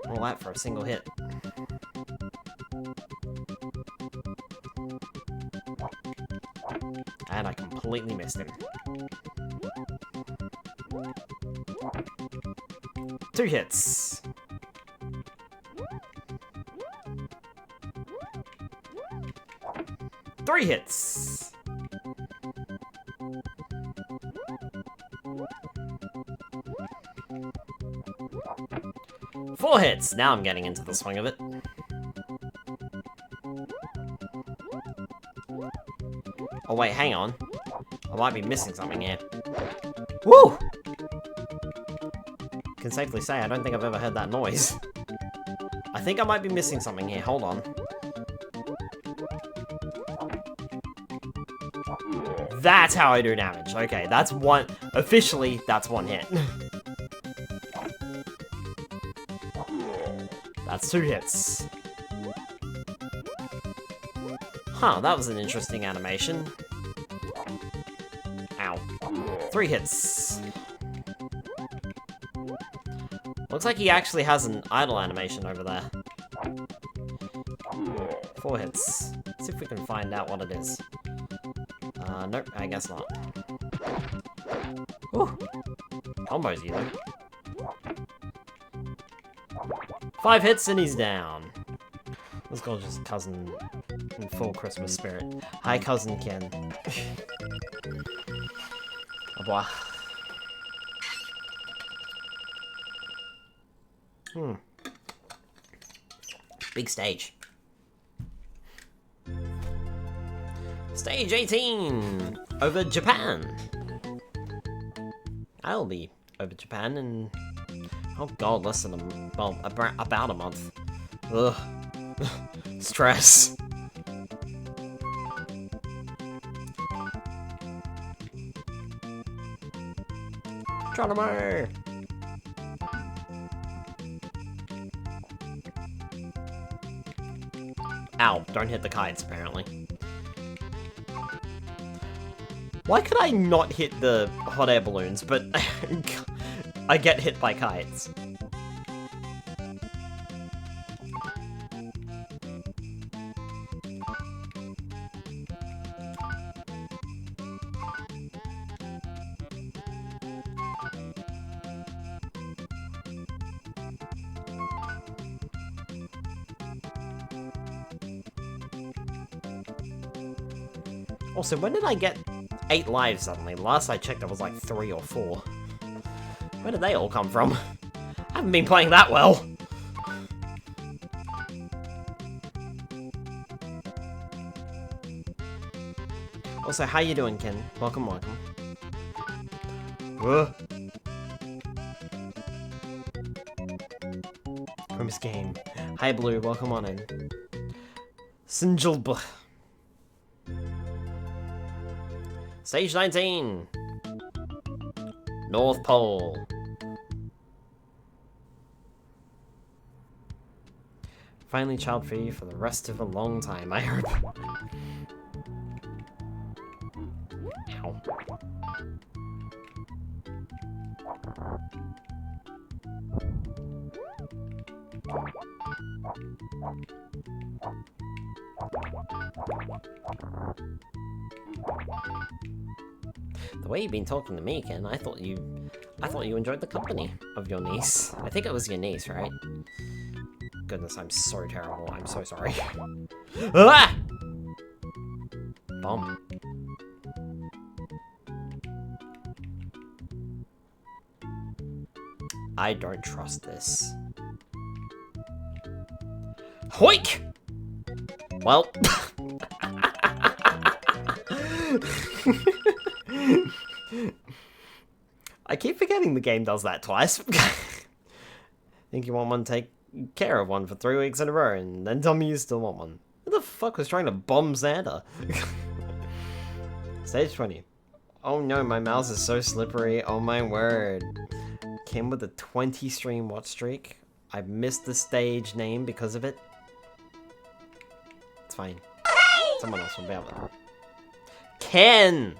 All that for a single hit. And I completely missed him. 2 hits. 3 hits. 4 hits. Now I'm getting into the swing of it. Oh wait, hang on. I might be missing something here. Woo! Can safely say I don't think I've ever heard that noise. I think I might be missing something here. Hold on. That's how I do damage. Okay, that's one. Officially, that's 1 hit. That's 2 hits. Huh, that was an interesting animation. Ow. 3 hits. Looks like he actually has an idle animation over there. 4 hits. Let's see if we can find out what it is. Nope, I guess not. Whew. Combos, you know. 5 hits and he's down. Let's go just cousin in full Christmas spirit. Hi, cousin Ken. Au revoir. Big stage. Stage 18! Over Japan! I'll be over Japan in... oh god, less than a... well, about a month. Ugh. Stress. Geronimo! Ow, don't hit the kites, apparently. Why could I not hit the hot air balloons, but I get hit by kites? Also, when did I get 8 lives suddenly? Last I checked, it was like 3 or 4. Where did they all come from? I haven't been playing that well. Also, how you doing, Ken? Welcome, welcome. Grimace game. Hi, Blue. Welcome on in. Sinjalb. Stage 19. North Pole. Finally child-free for the rest of a long time, I hope. Ow. The way you've been talking to me, Ken, I thought you enjoyed the company of your niece. I think it was your niece, right? Goodness, I'm so terrible. I'm so sorry. Ah! Bomb. I don't trust this. Hoik! Well. I keep forgetting the game does that twice. Think you want one, take care of one for 3 weeks in a row, and then tell me you still want one. Who the fuck was trying to bomb Santa? Stage 20. Oh no, my mouse is so slippery. Oh my word. Kim with a 20 stream watch streak. I missed the stage name because of it. It's fine. Someone else will be able to. Ken!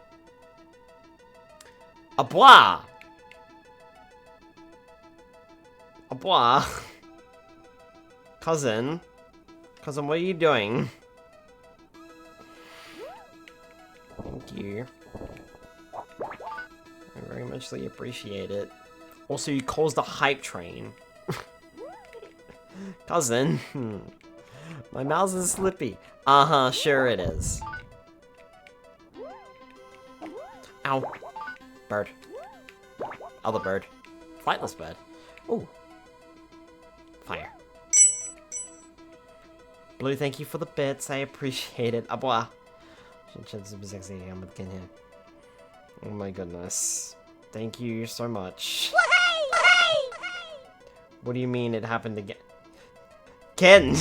Abois! Abois! Cousin? Cousin, what are you doing? Thank you. I very muchly appreciate it. Also, you caused a hype train. Cousin. My mouse is slippy. Uh-huh, sure it is. Ow. Bird. Other bird. Flightless bird. Ooh. Fire. Blue, thank you for the bits. I appreciate it. Abois. Super sexy. I'm with Ken here. Oh my goodness. Thank you so much. What do you mean it happened again? Ken!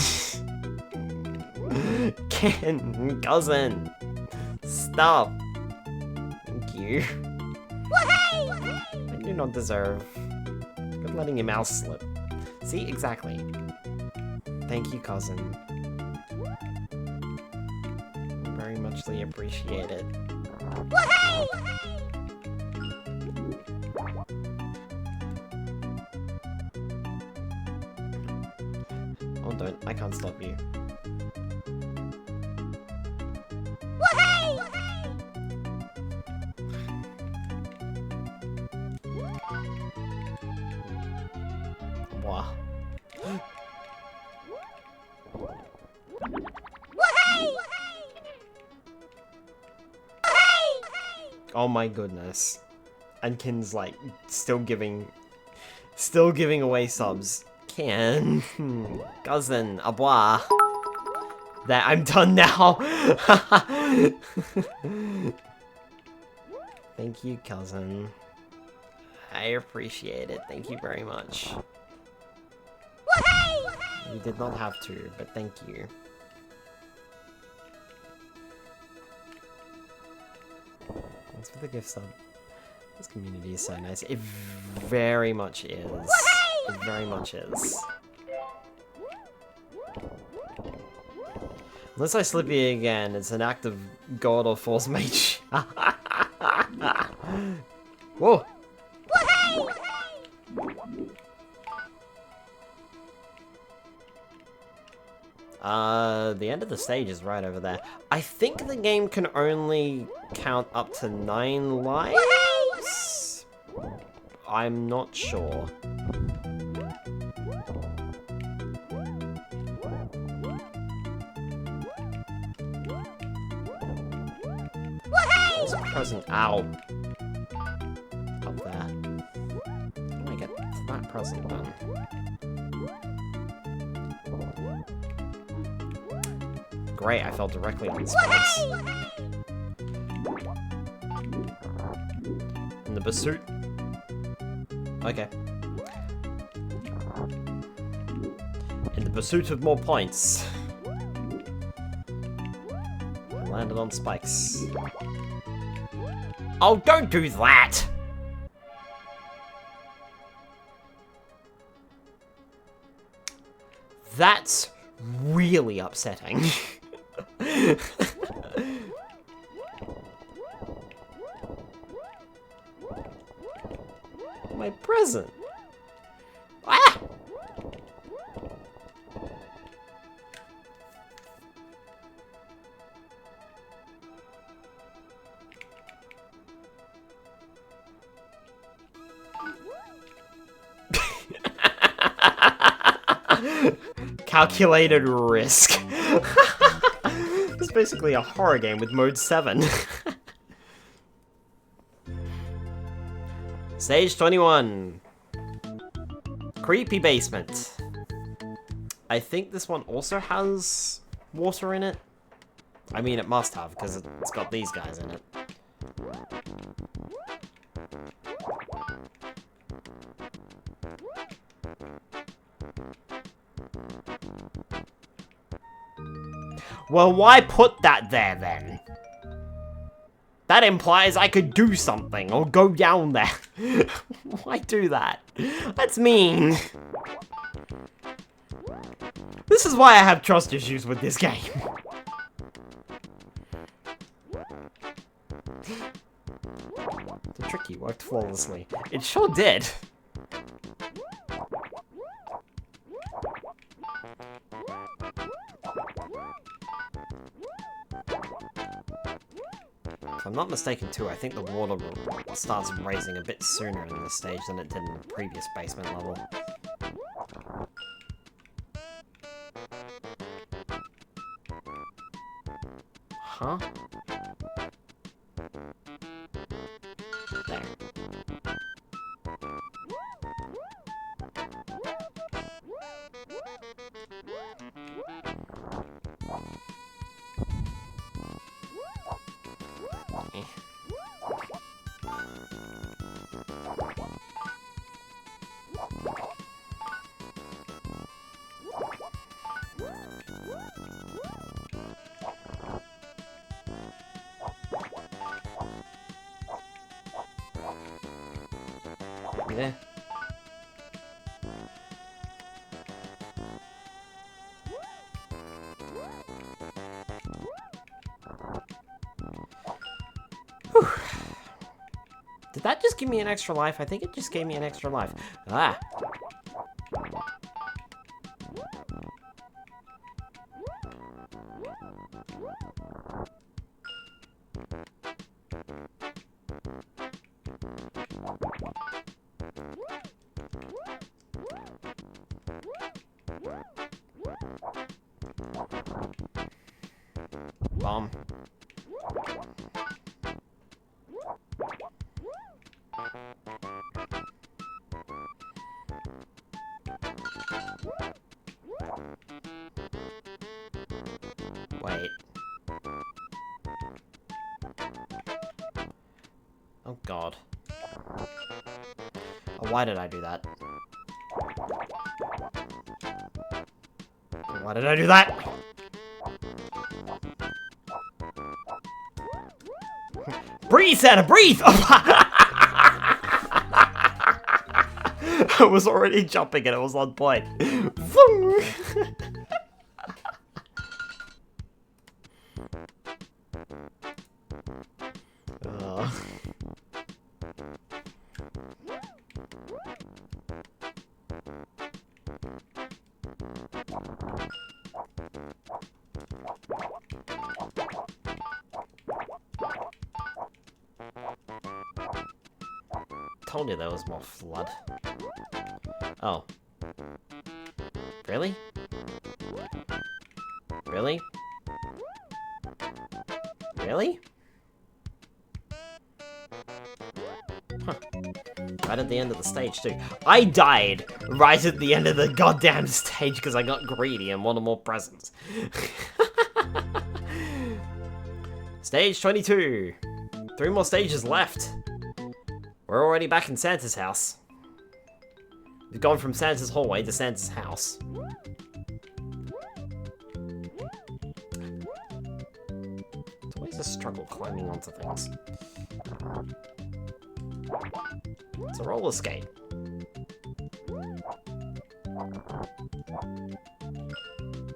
Ken! Cousin! Stop! Thank you. I do not deserve. Good letting your mouse slip. See? Exactly. Thank you, cousin. Very muchly appreciate it. Oh, don't. I can't stop you. Wow. Oh my goodness. And Ken's like still giving away subs. Ken, cousin, abois. There, I'm done now. Thank you, cousin. I appreciate it. Thank you very much. You did not have to, but thank you. Thanks for the gift sub. This community is so nice. It very much is. It very much is. Unless I slippy again, it's an act of god or force mage. Whoa! The end of the stage is right over there. I think the game can only count up to 9 lives? I'm not sure. present? Ow. Up there. How do I get to that present then? Great, I fell directly on spikes. In the pursuit. Okay. In the pursuit of more points. I landed on spikes. Oh, don't do that! That's really upsetting. My present. Ah! Calculated risk. It's basically a horror game with mode 7. Stage 21. Creepy basement. I think this one also has water in it. I mean, it must have, because it's got these guys in it. Well, why put that there, then? That implies I could do something, or go down there. Why do that? That's mean. This is why I have trust issues with this game. The tricky worked flawlessly. It sure did. If I'm not mistaken too, I think the water starts rising a bit sooner in this stage than it did in the previous basement level. Huh? There. Eh. You there? Whew. Did that just give me an extra life? I think it just gave me an extra life. Ah. Bomb. Wait. Oh god. Oh, why did I do that? Why did I do that? Breathe, Santa, breathe! I was already jumping and it was on point. Told you there was more flood. Oh. Really? Really? Really? right at the end of the stage too. I died right at the end of the goddamn stage because I got greedy and wanted more presents. Stage 22. 3 more stages left. We're already back in Santa's house. We've gone from Santa's hallway to Santa's house. It's always a struggle climbing onto things. It's a roller skate.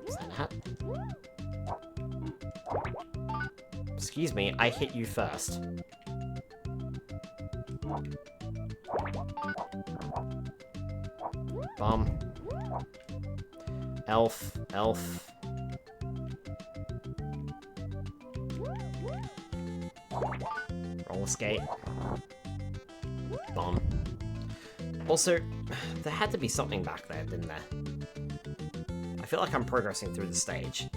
Santa hat. Excuse me, I hit you first. Bomb. Elf. Elf. Roller skate. Bomb. Also, there had to be something back there, didn't there? I feel like I'm progressing through the stage.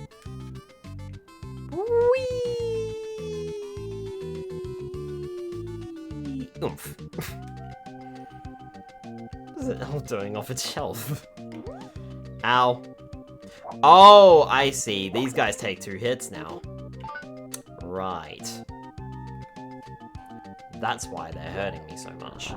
Whee! Oomph. What is it all doing off its shelf? Ow. Oh, I see. These guys take 2 hits now. Right. That's why they're hurting me so much.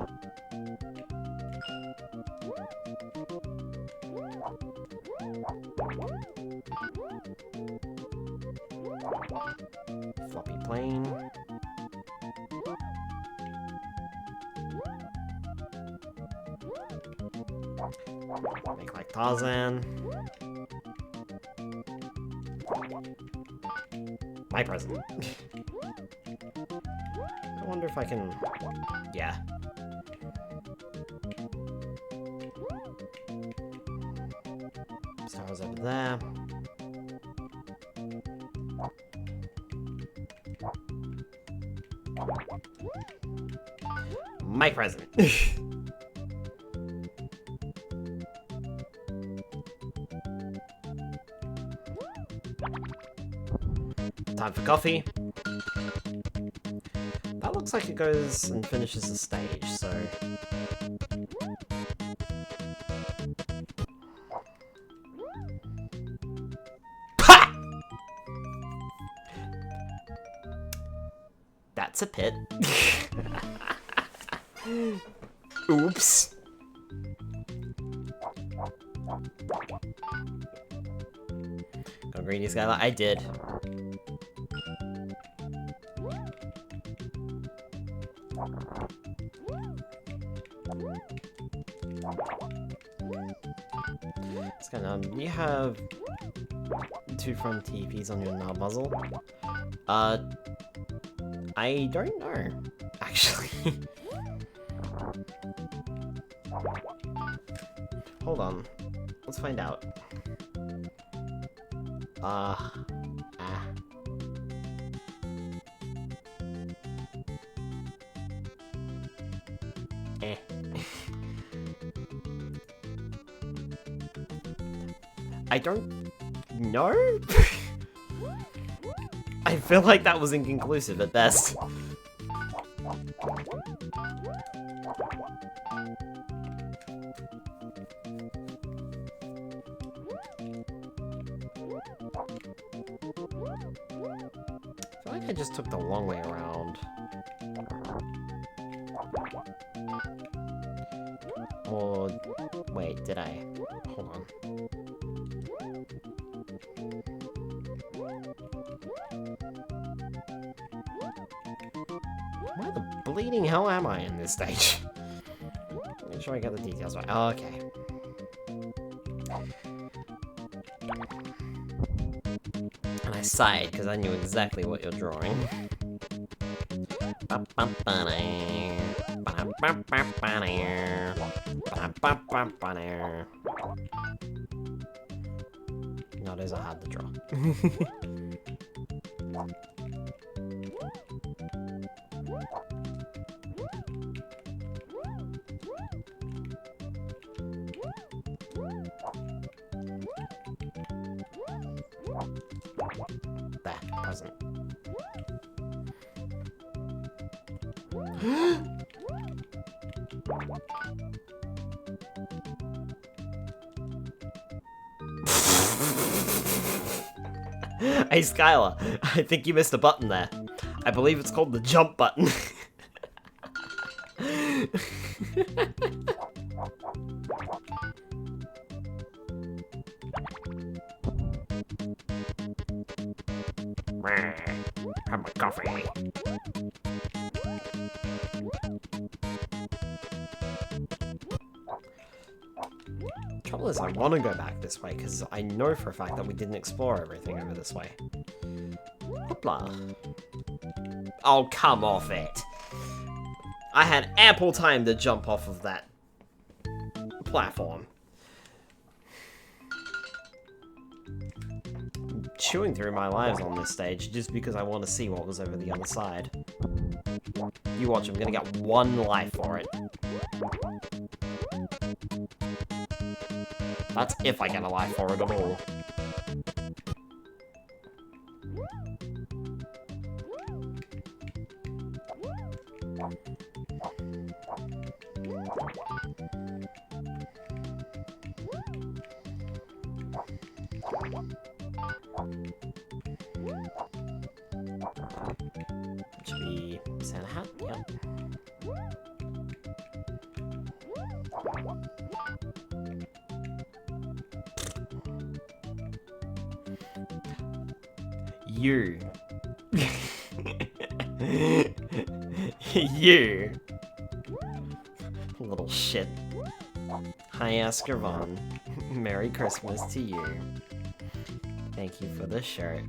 Floppy plane. Make like Tarzan. My present. I wonder if I can... Yeah. Stars over there. My present. Time for coffee. That looks like it goes and finishes the stage, so... Ha! That's a pit. Oops. Go greedy Skylar. I did. You have 2 front TPs on your Narb muzzle. I don't know, actually. Hold on. Let's find out. Eh. I don't know? I feel like that was inconclusive at best. I feel like I just took the long way around. Or... wait, did I? Hold on. Why the bleeding hell am I in this stage? Make sure I get the details right. Oh, okay. And I sighed because I knew exactly what you're drawing. No, those are hard to draw. There, present. Hey Skylar, I think you missed a button there. I believe it's called the jump button. Have a coffee. Trouble is, I want to go back this way, because I know for a fact that we didn't explore everything over this way. Hoopla. Oh, come off it. I had ample time to jump off of that platform. I'm chewing through my lives on this stage just because I want to see what was over the other side. You watch, I'm gonna get 1 life for it. That's if I get a life for it at all. Should be Santa hat? Yep. You. You. Little shit. Hi, Escarvon. Merry Christmas to you. Thank you for the shirt.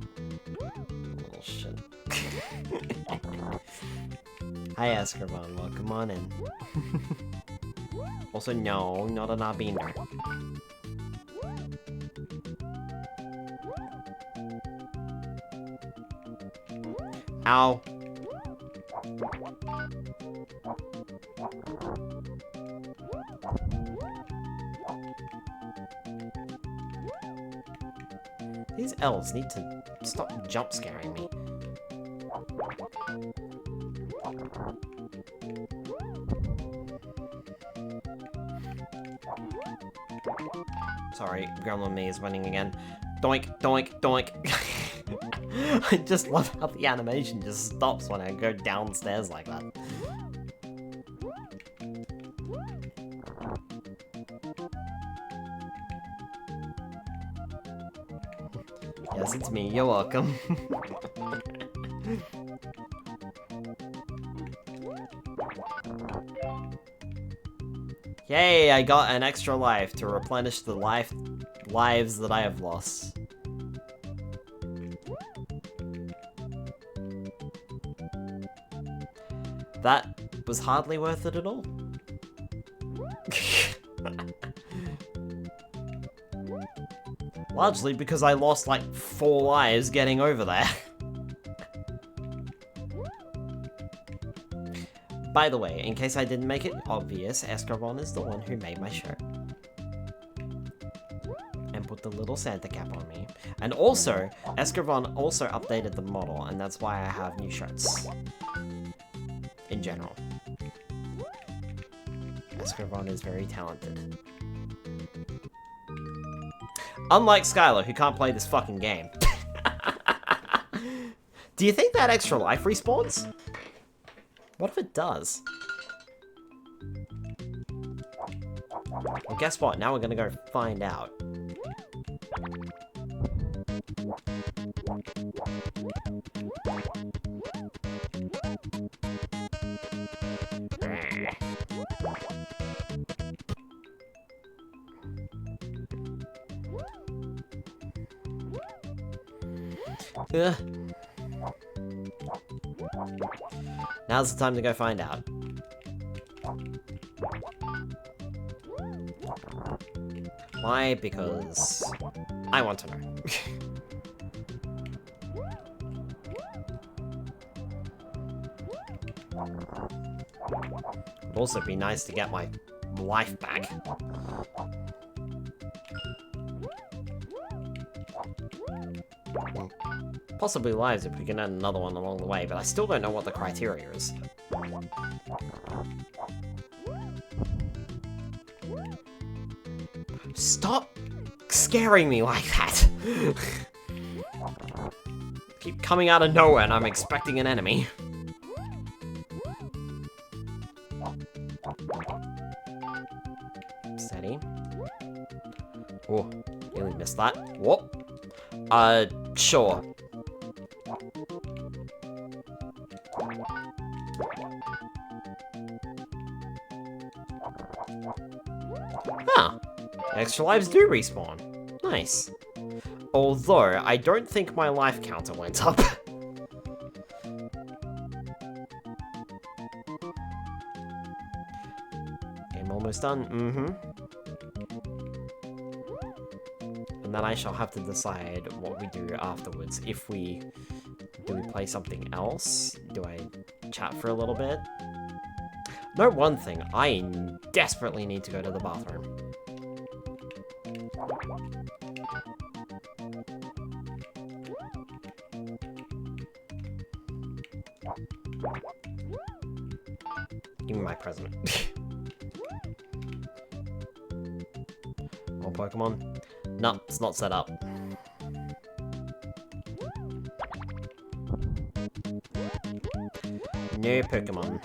Little shit. Hi, Escarvon. Welcome on in. Also, no, not an Arbiner. Ow. These elves need to stop jump scaring me. Sorry, Gremlin Me is winning again. Doink, doink, doink. I just love how the animation just stops when I go downstairs like that. Yes, it's me. You're welcome. Yay, I got an extra life to replenish the lives that I have lost. That was hardly worth it at all. Largely because I lost like 4 lives getting over there. By the way, in case I didn't make it obvious, Escarvon is the one who made my shirt. And put the little Santa cap on me. And also, Escarvon also updated the model, and that's why I have new shirts. In general. Escarvon is very talented. Unlike Skylar, who can't play this fucking game. Do you think that extra life respawns? What if it does? Well, guess what? Now we're gonna go find out. Ugh. Now's the time to go find out. Why? Because I want to know. It'd also be nice to get my life back. Possibly lives if we can add another one along the way, but I still don't know what the criteria is. Stop scaring me like that. Keep coming out of nowhere and I'm expecting an enemy. Steady. Oh, nearly missed that. Whoop. Sure. Huh. Extra lives do respawn. Nice. Although, I don't think my life counter went up. Game almost done. And then I shall have to decide what we do afterwards. If we... Do we play something else? Do I chat for a little bit? Know one thing, I desperately need to go to the bathroom. Give me my present. More Pokemon? No, it's not set up. No Pokemon.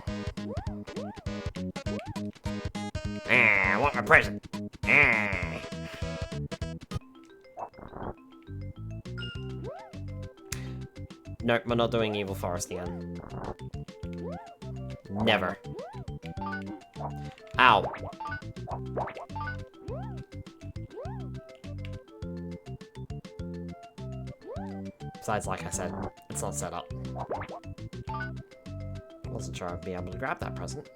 I want my present. Nope, we're not doing Evil Forest again. Never. Ow. Besides, like I said, it's not set up. Wasn't sure I'd be able to grab that present.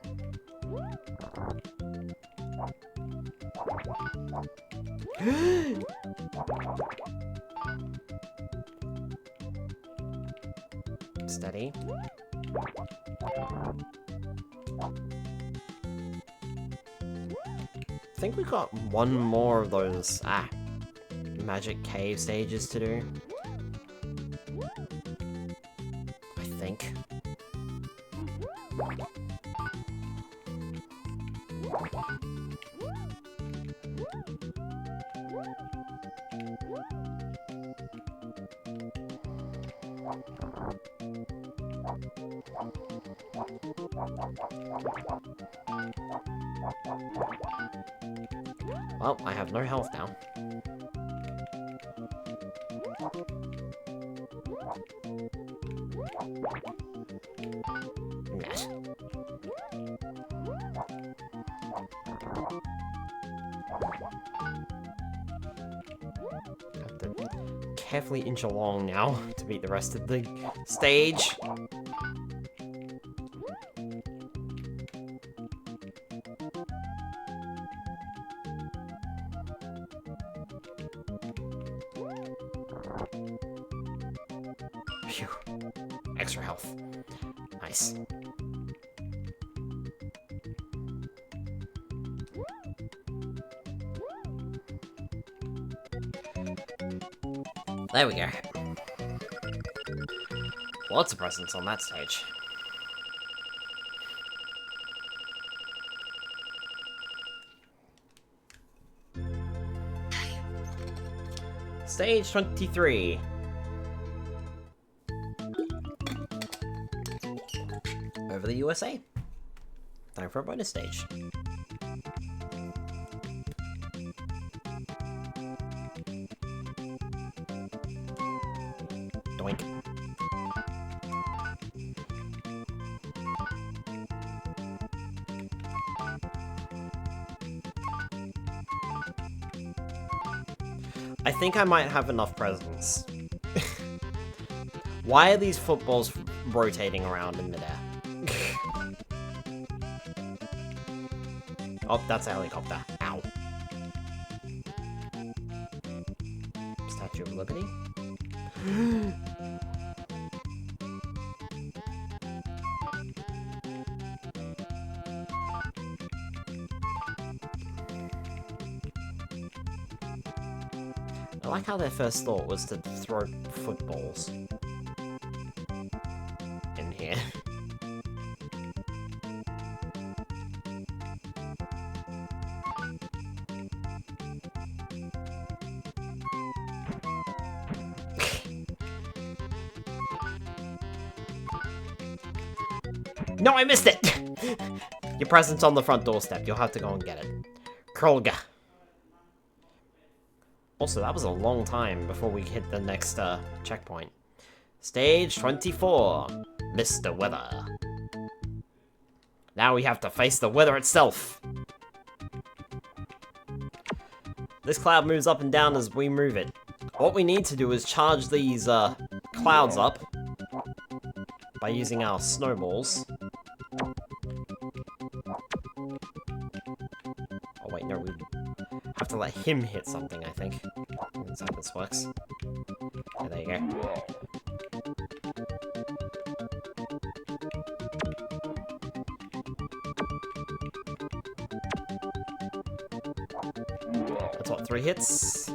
Steady. I think we've got one more of those, magic cave stages to do. I think. Well, I have no health now. Yes. Have to carefully inch along now to beat the rest of the stage. Phew. Extra health. Nice. There we go. Lots of presents on that stage. Stage 23. Over the USA. Time for a bonus stage. Doink. I think I might have enough presents. Why are these footballs rotating around in midair? Oh, that's a helicopter. Ow. Statue of Liberty? I like how their first thought was to throw footballs in here. No, I missed it! Your present's on the front doorstep. You'll have to go and get it. Krolga. Also, that was a long time before we hit the next checkpoint. Stage 24. Mr. Weather. Now we have to face the weather itself. This cloud moves up and down as we move it. What we need to do is charge these clouds up by using our snowballs. Oh wait, no, we have to let him hit something, I think. That's how this works. Yeah, there you go. That's what, 3 hits?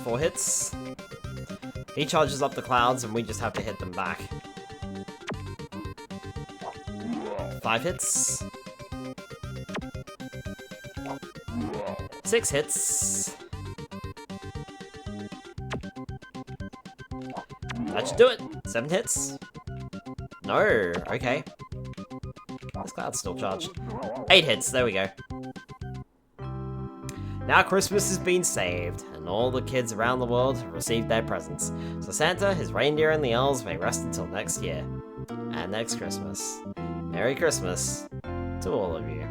Four hits. He charges up the clouds and we just have to hit them back. 5 hits. 6 hits. That should do it. 7 hits. No, okay. This cloud's still charged. 8 hits, there we go. Now Christmas has been saved, and all the kids around the world have received their presents. So Santa, his reindeer, and the elves may rest until next year. And next Christmas. Merry Christmas to all of you.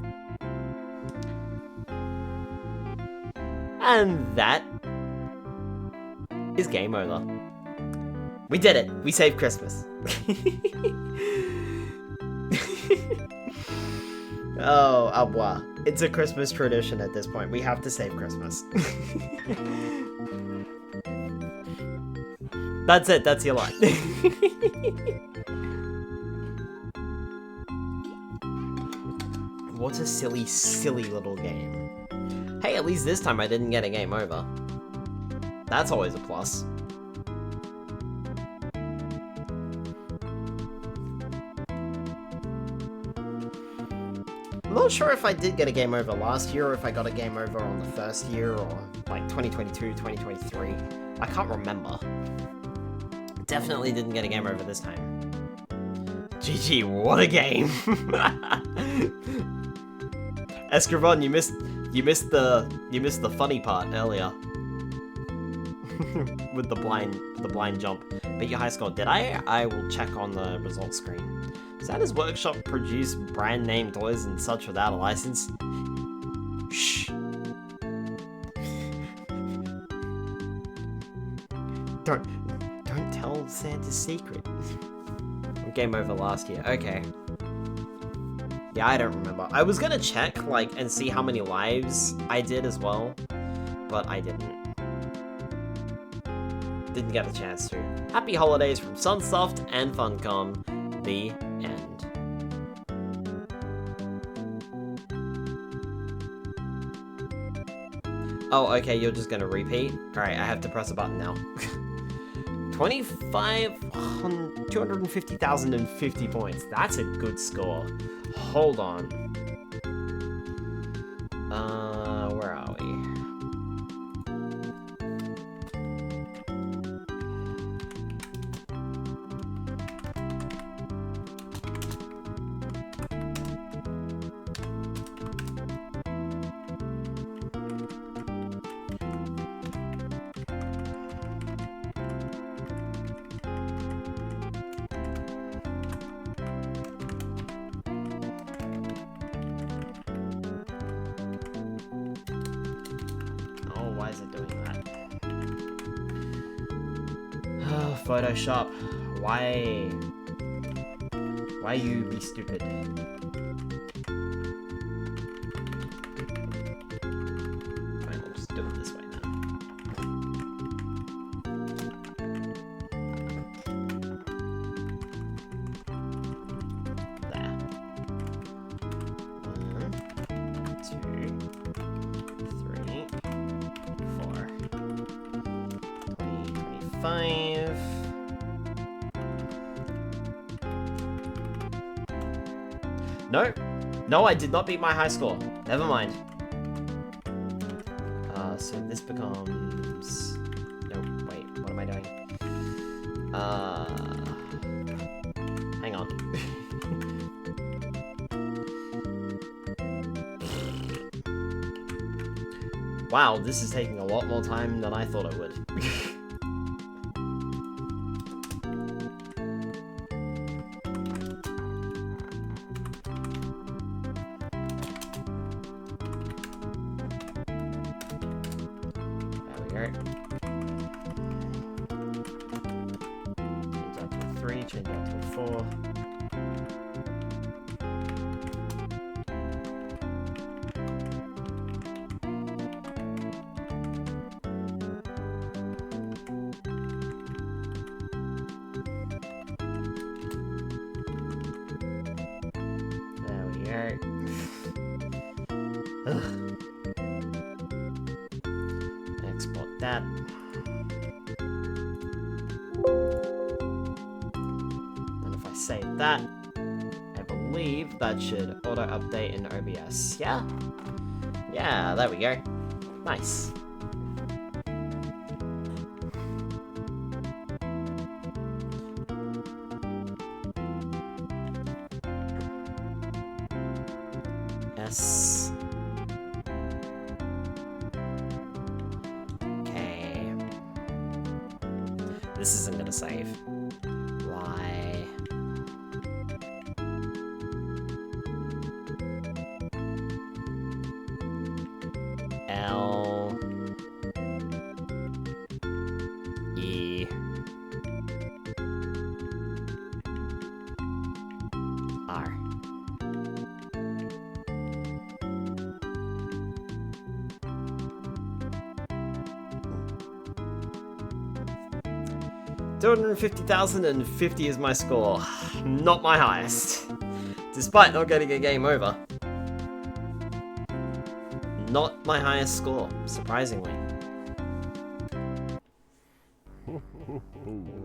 And that is game over. We did it! We saved Christmas. Oh, au revoir. It's a Christmas tradition at this point. We have to save Christmas. That's it. That's your line. What a silly, silly little game. Hey, at least this time I didn't get a game over. That's always a plus. I'm not sure if I did get a game over last year or if I got a game over on the first year or like 2022, 2023. I can't remember. Definitely didn't get a game over this time. GG, what a game! Escrivon, you missed the funny part earlier. With the blind jump. Beat your high score. Did I? I will check on the results screen. Santa's workshop produce brand name toys and such without a license. Shh. Don't tell Santa's secret. Game over last year. Okay. Yeah, I don't remember. I was gonna check, like, and see how many lives I did as well, but I didn't. Didn't get a chance to. Happy holidays from Sunsoft and Funcom. The end. Oh, okay, you're just gonna repeat? Alright, I have to press a button now. 250,050 points. That's a good score. Hold on. Where are we? Why is it doing that? Oh, Photoshop. Why you be stupid? Fine, we'll just do it this way now. There. 1, 2, 3, 4, 20, 25. No, no, I did not beat my high score. Never mind. So this becomes... No, wait, what am I doing? Hang on. Wow, this is taking a lot more time than I thought it would. There we go. Change that to 3, change that to 4. Export that. And if I save that, I believe that should auto update in OBS. Yeah? Yeah, there we go. Nice. Yes. Okay. This isn't gonna save. Y. L. E. R. 250,050 is my score. Not my highest. Despite not getting a game over. Not my highest score, surprisingly.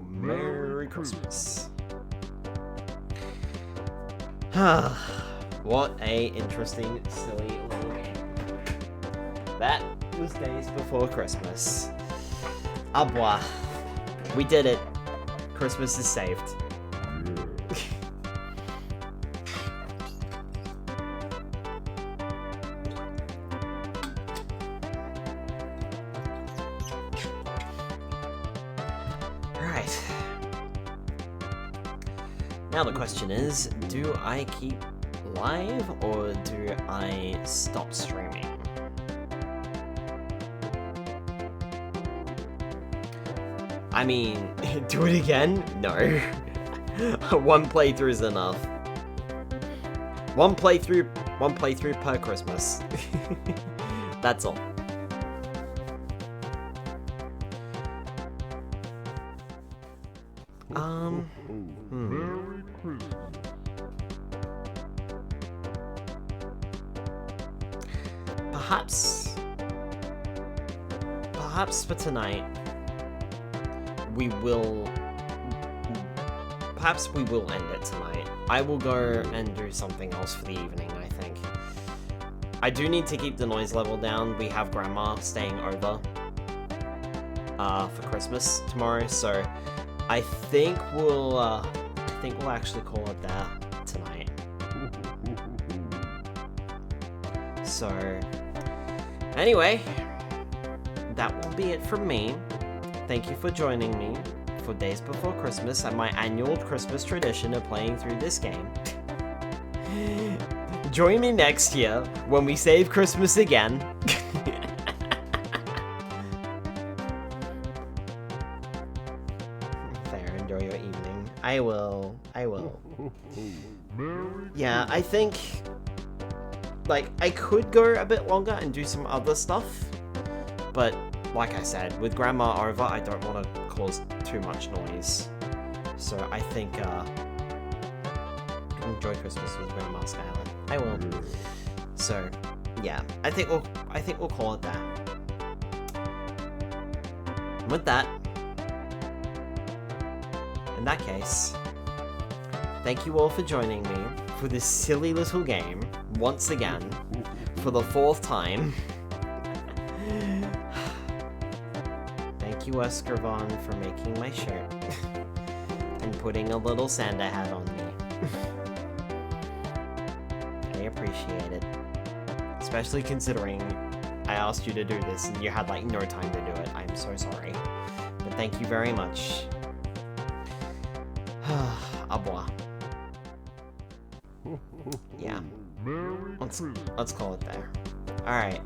Merry Christmas. What a interesting, silly little game. That was Days Before Christmas. Ah boy. We did it. Christmas is saved. Right. Now the question is, do I keep live or do I stop streaming? I mean, do it again? No. One playthrough is enough. One playthrough per Christmas. That's all. Perhaps for tonight, perhaps we will end it tonight. I will go and do something else for the evening, I think. I do need to keep the noise level down. We have Grandma staying over for Christmas tomorrow, so I think we'll actually call it there tonight. So anyway, that will be it from me. Thank you for joining me for Days Before Christmas and my annual Christmas tradition of playing through this game. Join me next year when we save Christmas again. Fair, enjoy your evening. I will. Yeah, I think, like, I could go a bit longer and do some other stuff, but like I said, with Grandma over, I don't want to cause too much noise. So I think, enjoy Christmas with Grandma Skylar. I will. So, yeah, I think we'll call it that. And with that, in that case, thank you all for joining me for this silly little game once again for the 4th time. Thank you, Escarvon, for making my shirt. and putting a little Santa hat on me. I appreciate it. Especially considering I asked you to do this and you had like no time to do it. I'm so sorry. But thank you very much. Au revoir. Yeah. Let's call it there. Alright.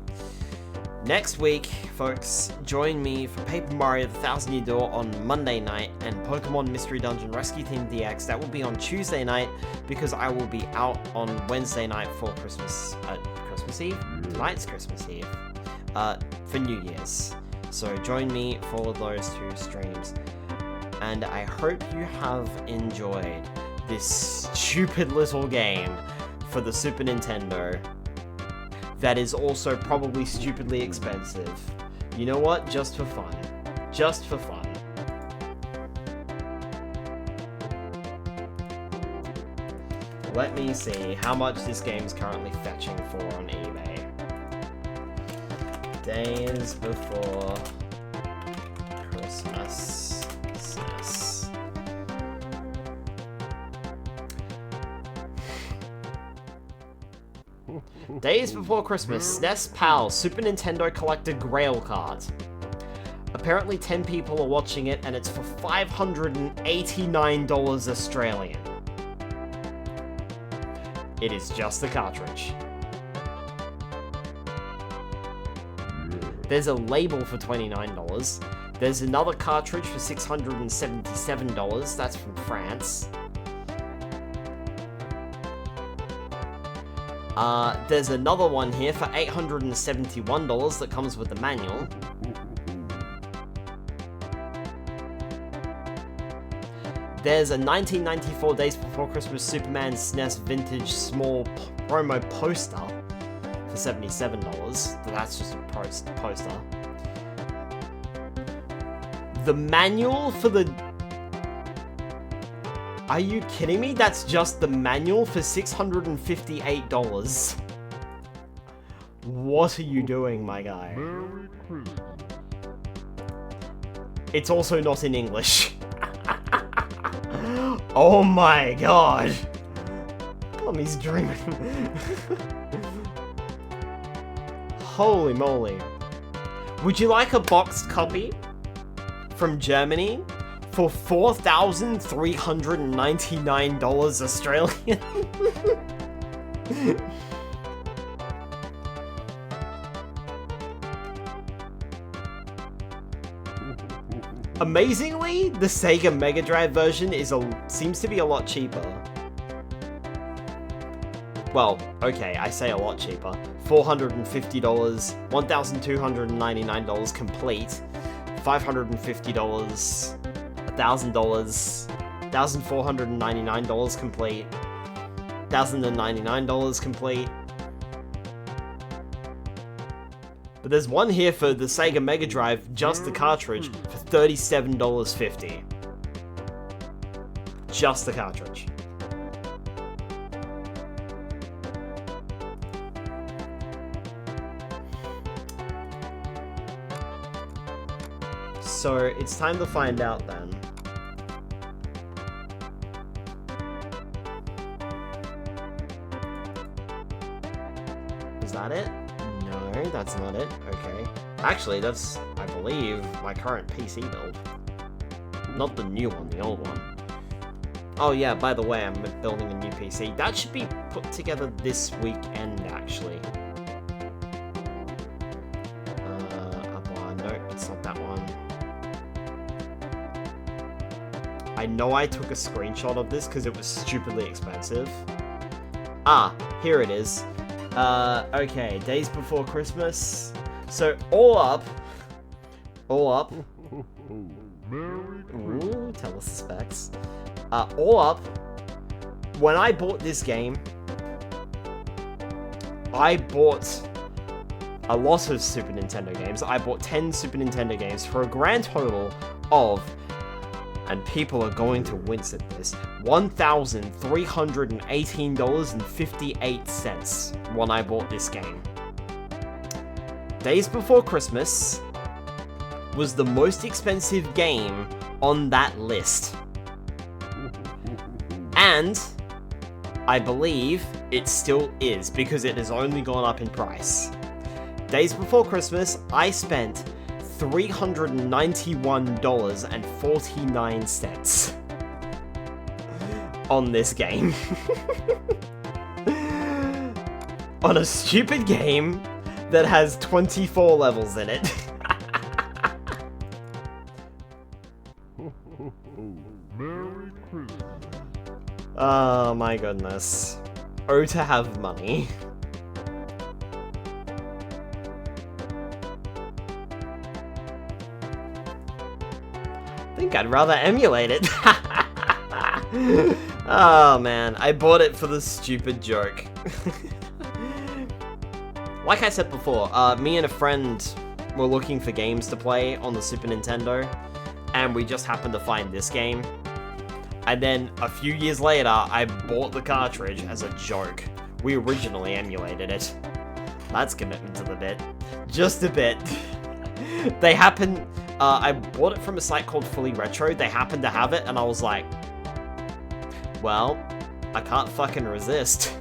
Next week, folks, join me for Paper Mario The Thousand Year Door on Monday night and Pokemon Mystery Dungeon Rescue Team DX. That will be on Tuesday night because I will be out on Wednesday night for Christmas Eve? Tonight's Christmas Eve. For New Year's. So join me for those 2 streams. And I hope you have enjoyed this stupid little game for the Super Nintendo that is also probably stupidly expensive. You know what? Just for fun. Just for fun. Let me see how much this game is currently fetching for on eBay. Days before Christmas. Yes. Days before Christmas, SNES PAL Super Nintendo Collector Grail Card. Apparently 10 people are watching it and it's for $589 Australian. It is just the cartridge. There's a label for $29. There's another cartridge for $677. That's from France. There's another one here for $871 that comes with the manual. There's a 1994 Days Before Christmas Superman SNES Vintage Small Promo Poster for $77. That's just a poster. The manual for the... Are you kidding me? That's just the manual for $658. What are you doing, my guy? It's also not in English. Oh my god! Mommy's dreaming. Holy moly. Would you like a boxed copy from Germany for $4,399 Australian? Amazingly, the Sega Mega Drive version seems to be a lot cheaper. Well, okay, I say a lot cheaper. $450, $1,299 complete, $550, $1,000, $1,499 complete, $1,099 complete. But there's one here for the Sega Mega Drive, just the cartridge, for $37.50. Just the cartridge. So, it's time to find out then. Is that it? No, that's not it. Okay. Actually, that's, I believe, my current PC build. Not the new one, the old one. Oh yeah, by the way, I'm building a new PC. That should be put together this weekend, actually. No, it's not that one. I know I took a screenshot of this because it was stupidly expensive. Ah, here it is. Okay, Days Before Christmas. So, all up. Ooh, tell us the specs. All up, when I bought this game, I bought a lot of Super Nintendo games. I bought 10 Super Nintendo games for a grand total of, and people are going to wince at this, $1,318.58 when I bought this game. Days Before Christmas was the most expensive game on that list. And I believe it still is, because it has only gone up in price. Days before Christmas, I spent $391.49 on this game. On a stupid game that has 24 levels in it. Merry Christmas. Oh my goodness. Oh, to have money. I think I'd rather emulate it. Oh man, I bought it for the stupid joke. Like I said before, me and a friend were looking for games to play on the Super Nintendo, and we just happened to find this game. And then a few years later, I bought the cartridge as a joke. We originally emulated it. That's commitment to the bit. Just a bit. They happen. I bought it from a site called Fully Retro. They happened to have it, and I was like, well, I can't fucking resist.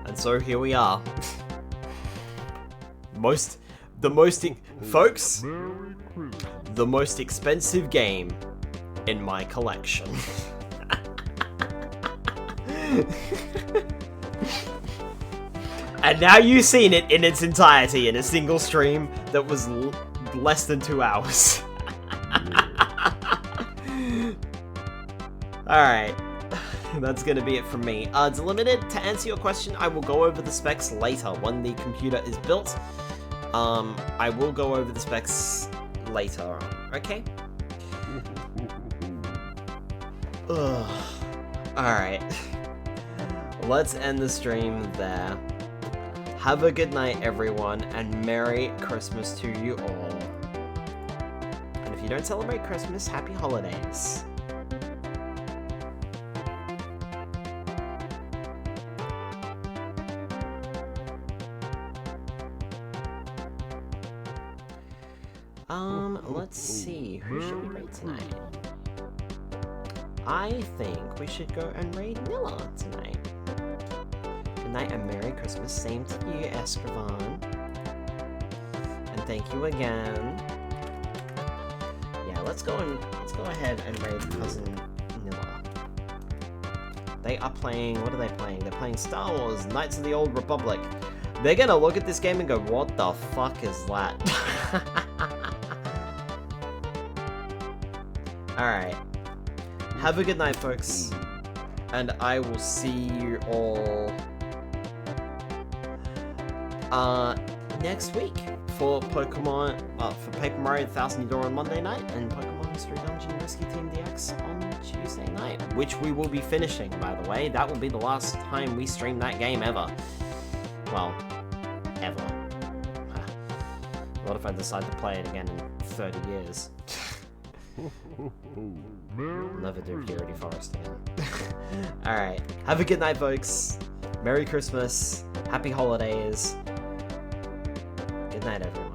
And so here we are. Folks, Merry Christmas. the most expensive game in my collection. And now you've seen it in its entirety in a single stream that was less than 2 hours. Alright, that's gonna be it from me. Delimited, to answer your question, I will go over the specs later when the computer is built. I will go over the specs later on, okay? Ugh. Alright. Let's end the stream there. Have a good night, everyone, and Merry Christmas to you all. And if you don't celebrate Christmas, happy holidays. Let's see, who should we raid tonight? I think we should go and raid Nilla tonight. Good night and Merry Christmas. Same to you, Escrivan. And thank you again. Yeah, let's go ahead and raid Cousin Nilla. They are playing, what are they playing? They're playing Star Wars, Knights of the Old Republic. They're gonna look at this game and go, what the fuck is that? Alright. Have a good night, folks. And I will see you all next week for Pokemon, for Paper Mario 1000 Door on Monday night and Pokemon Mystery Dungeon Rescue Team DX on Tuesday night, which we will be finishing, by the way. That will be the last time we stream that game ever. Well, ever. What if I decide to play it again in 30 years? Never do Purity Forest again. Alright, have a good night, folks. Merry Christmas. Happy holidays. Good night, everyone.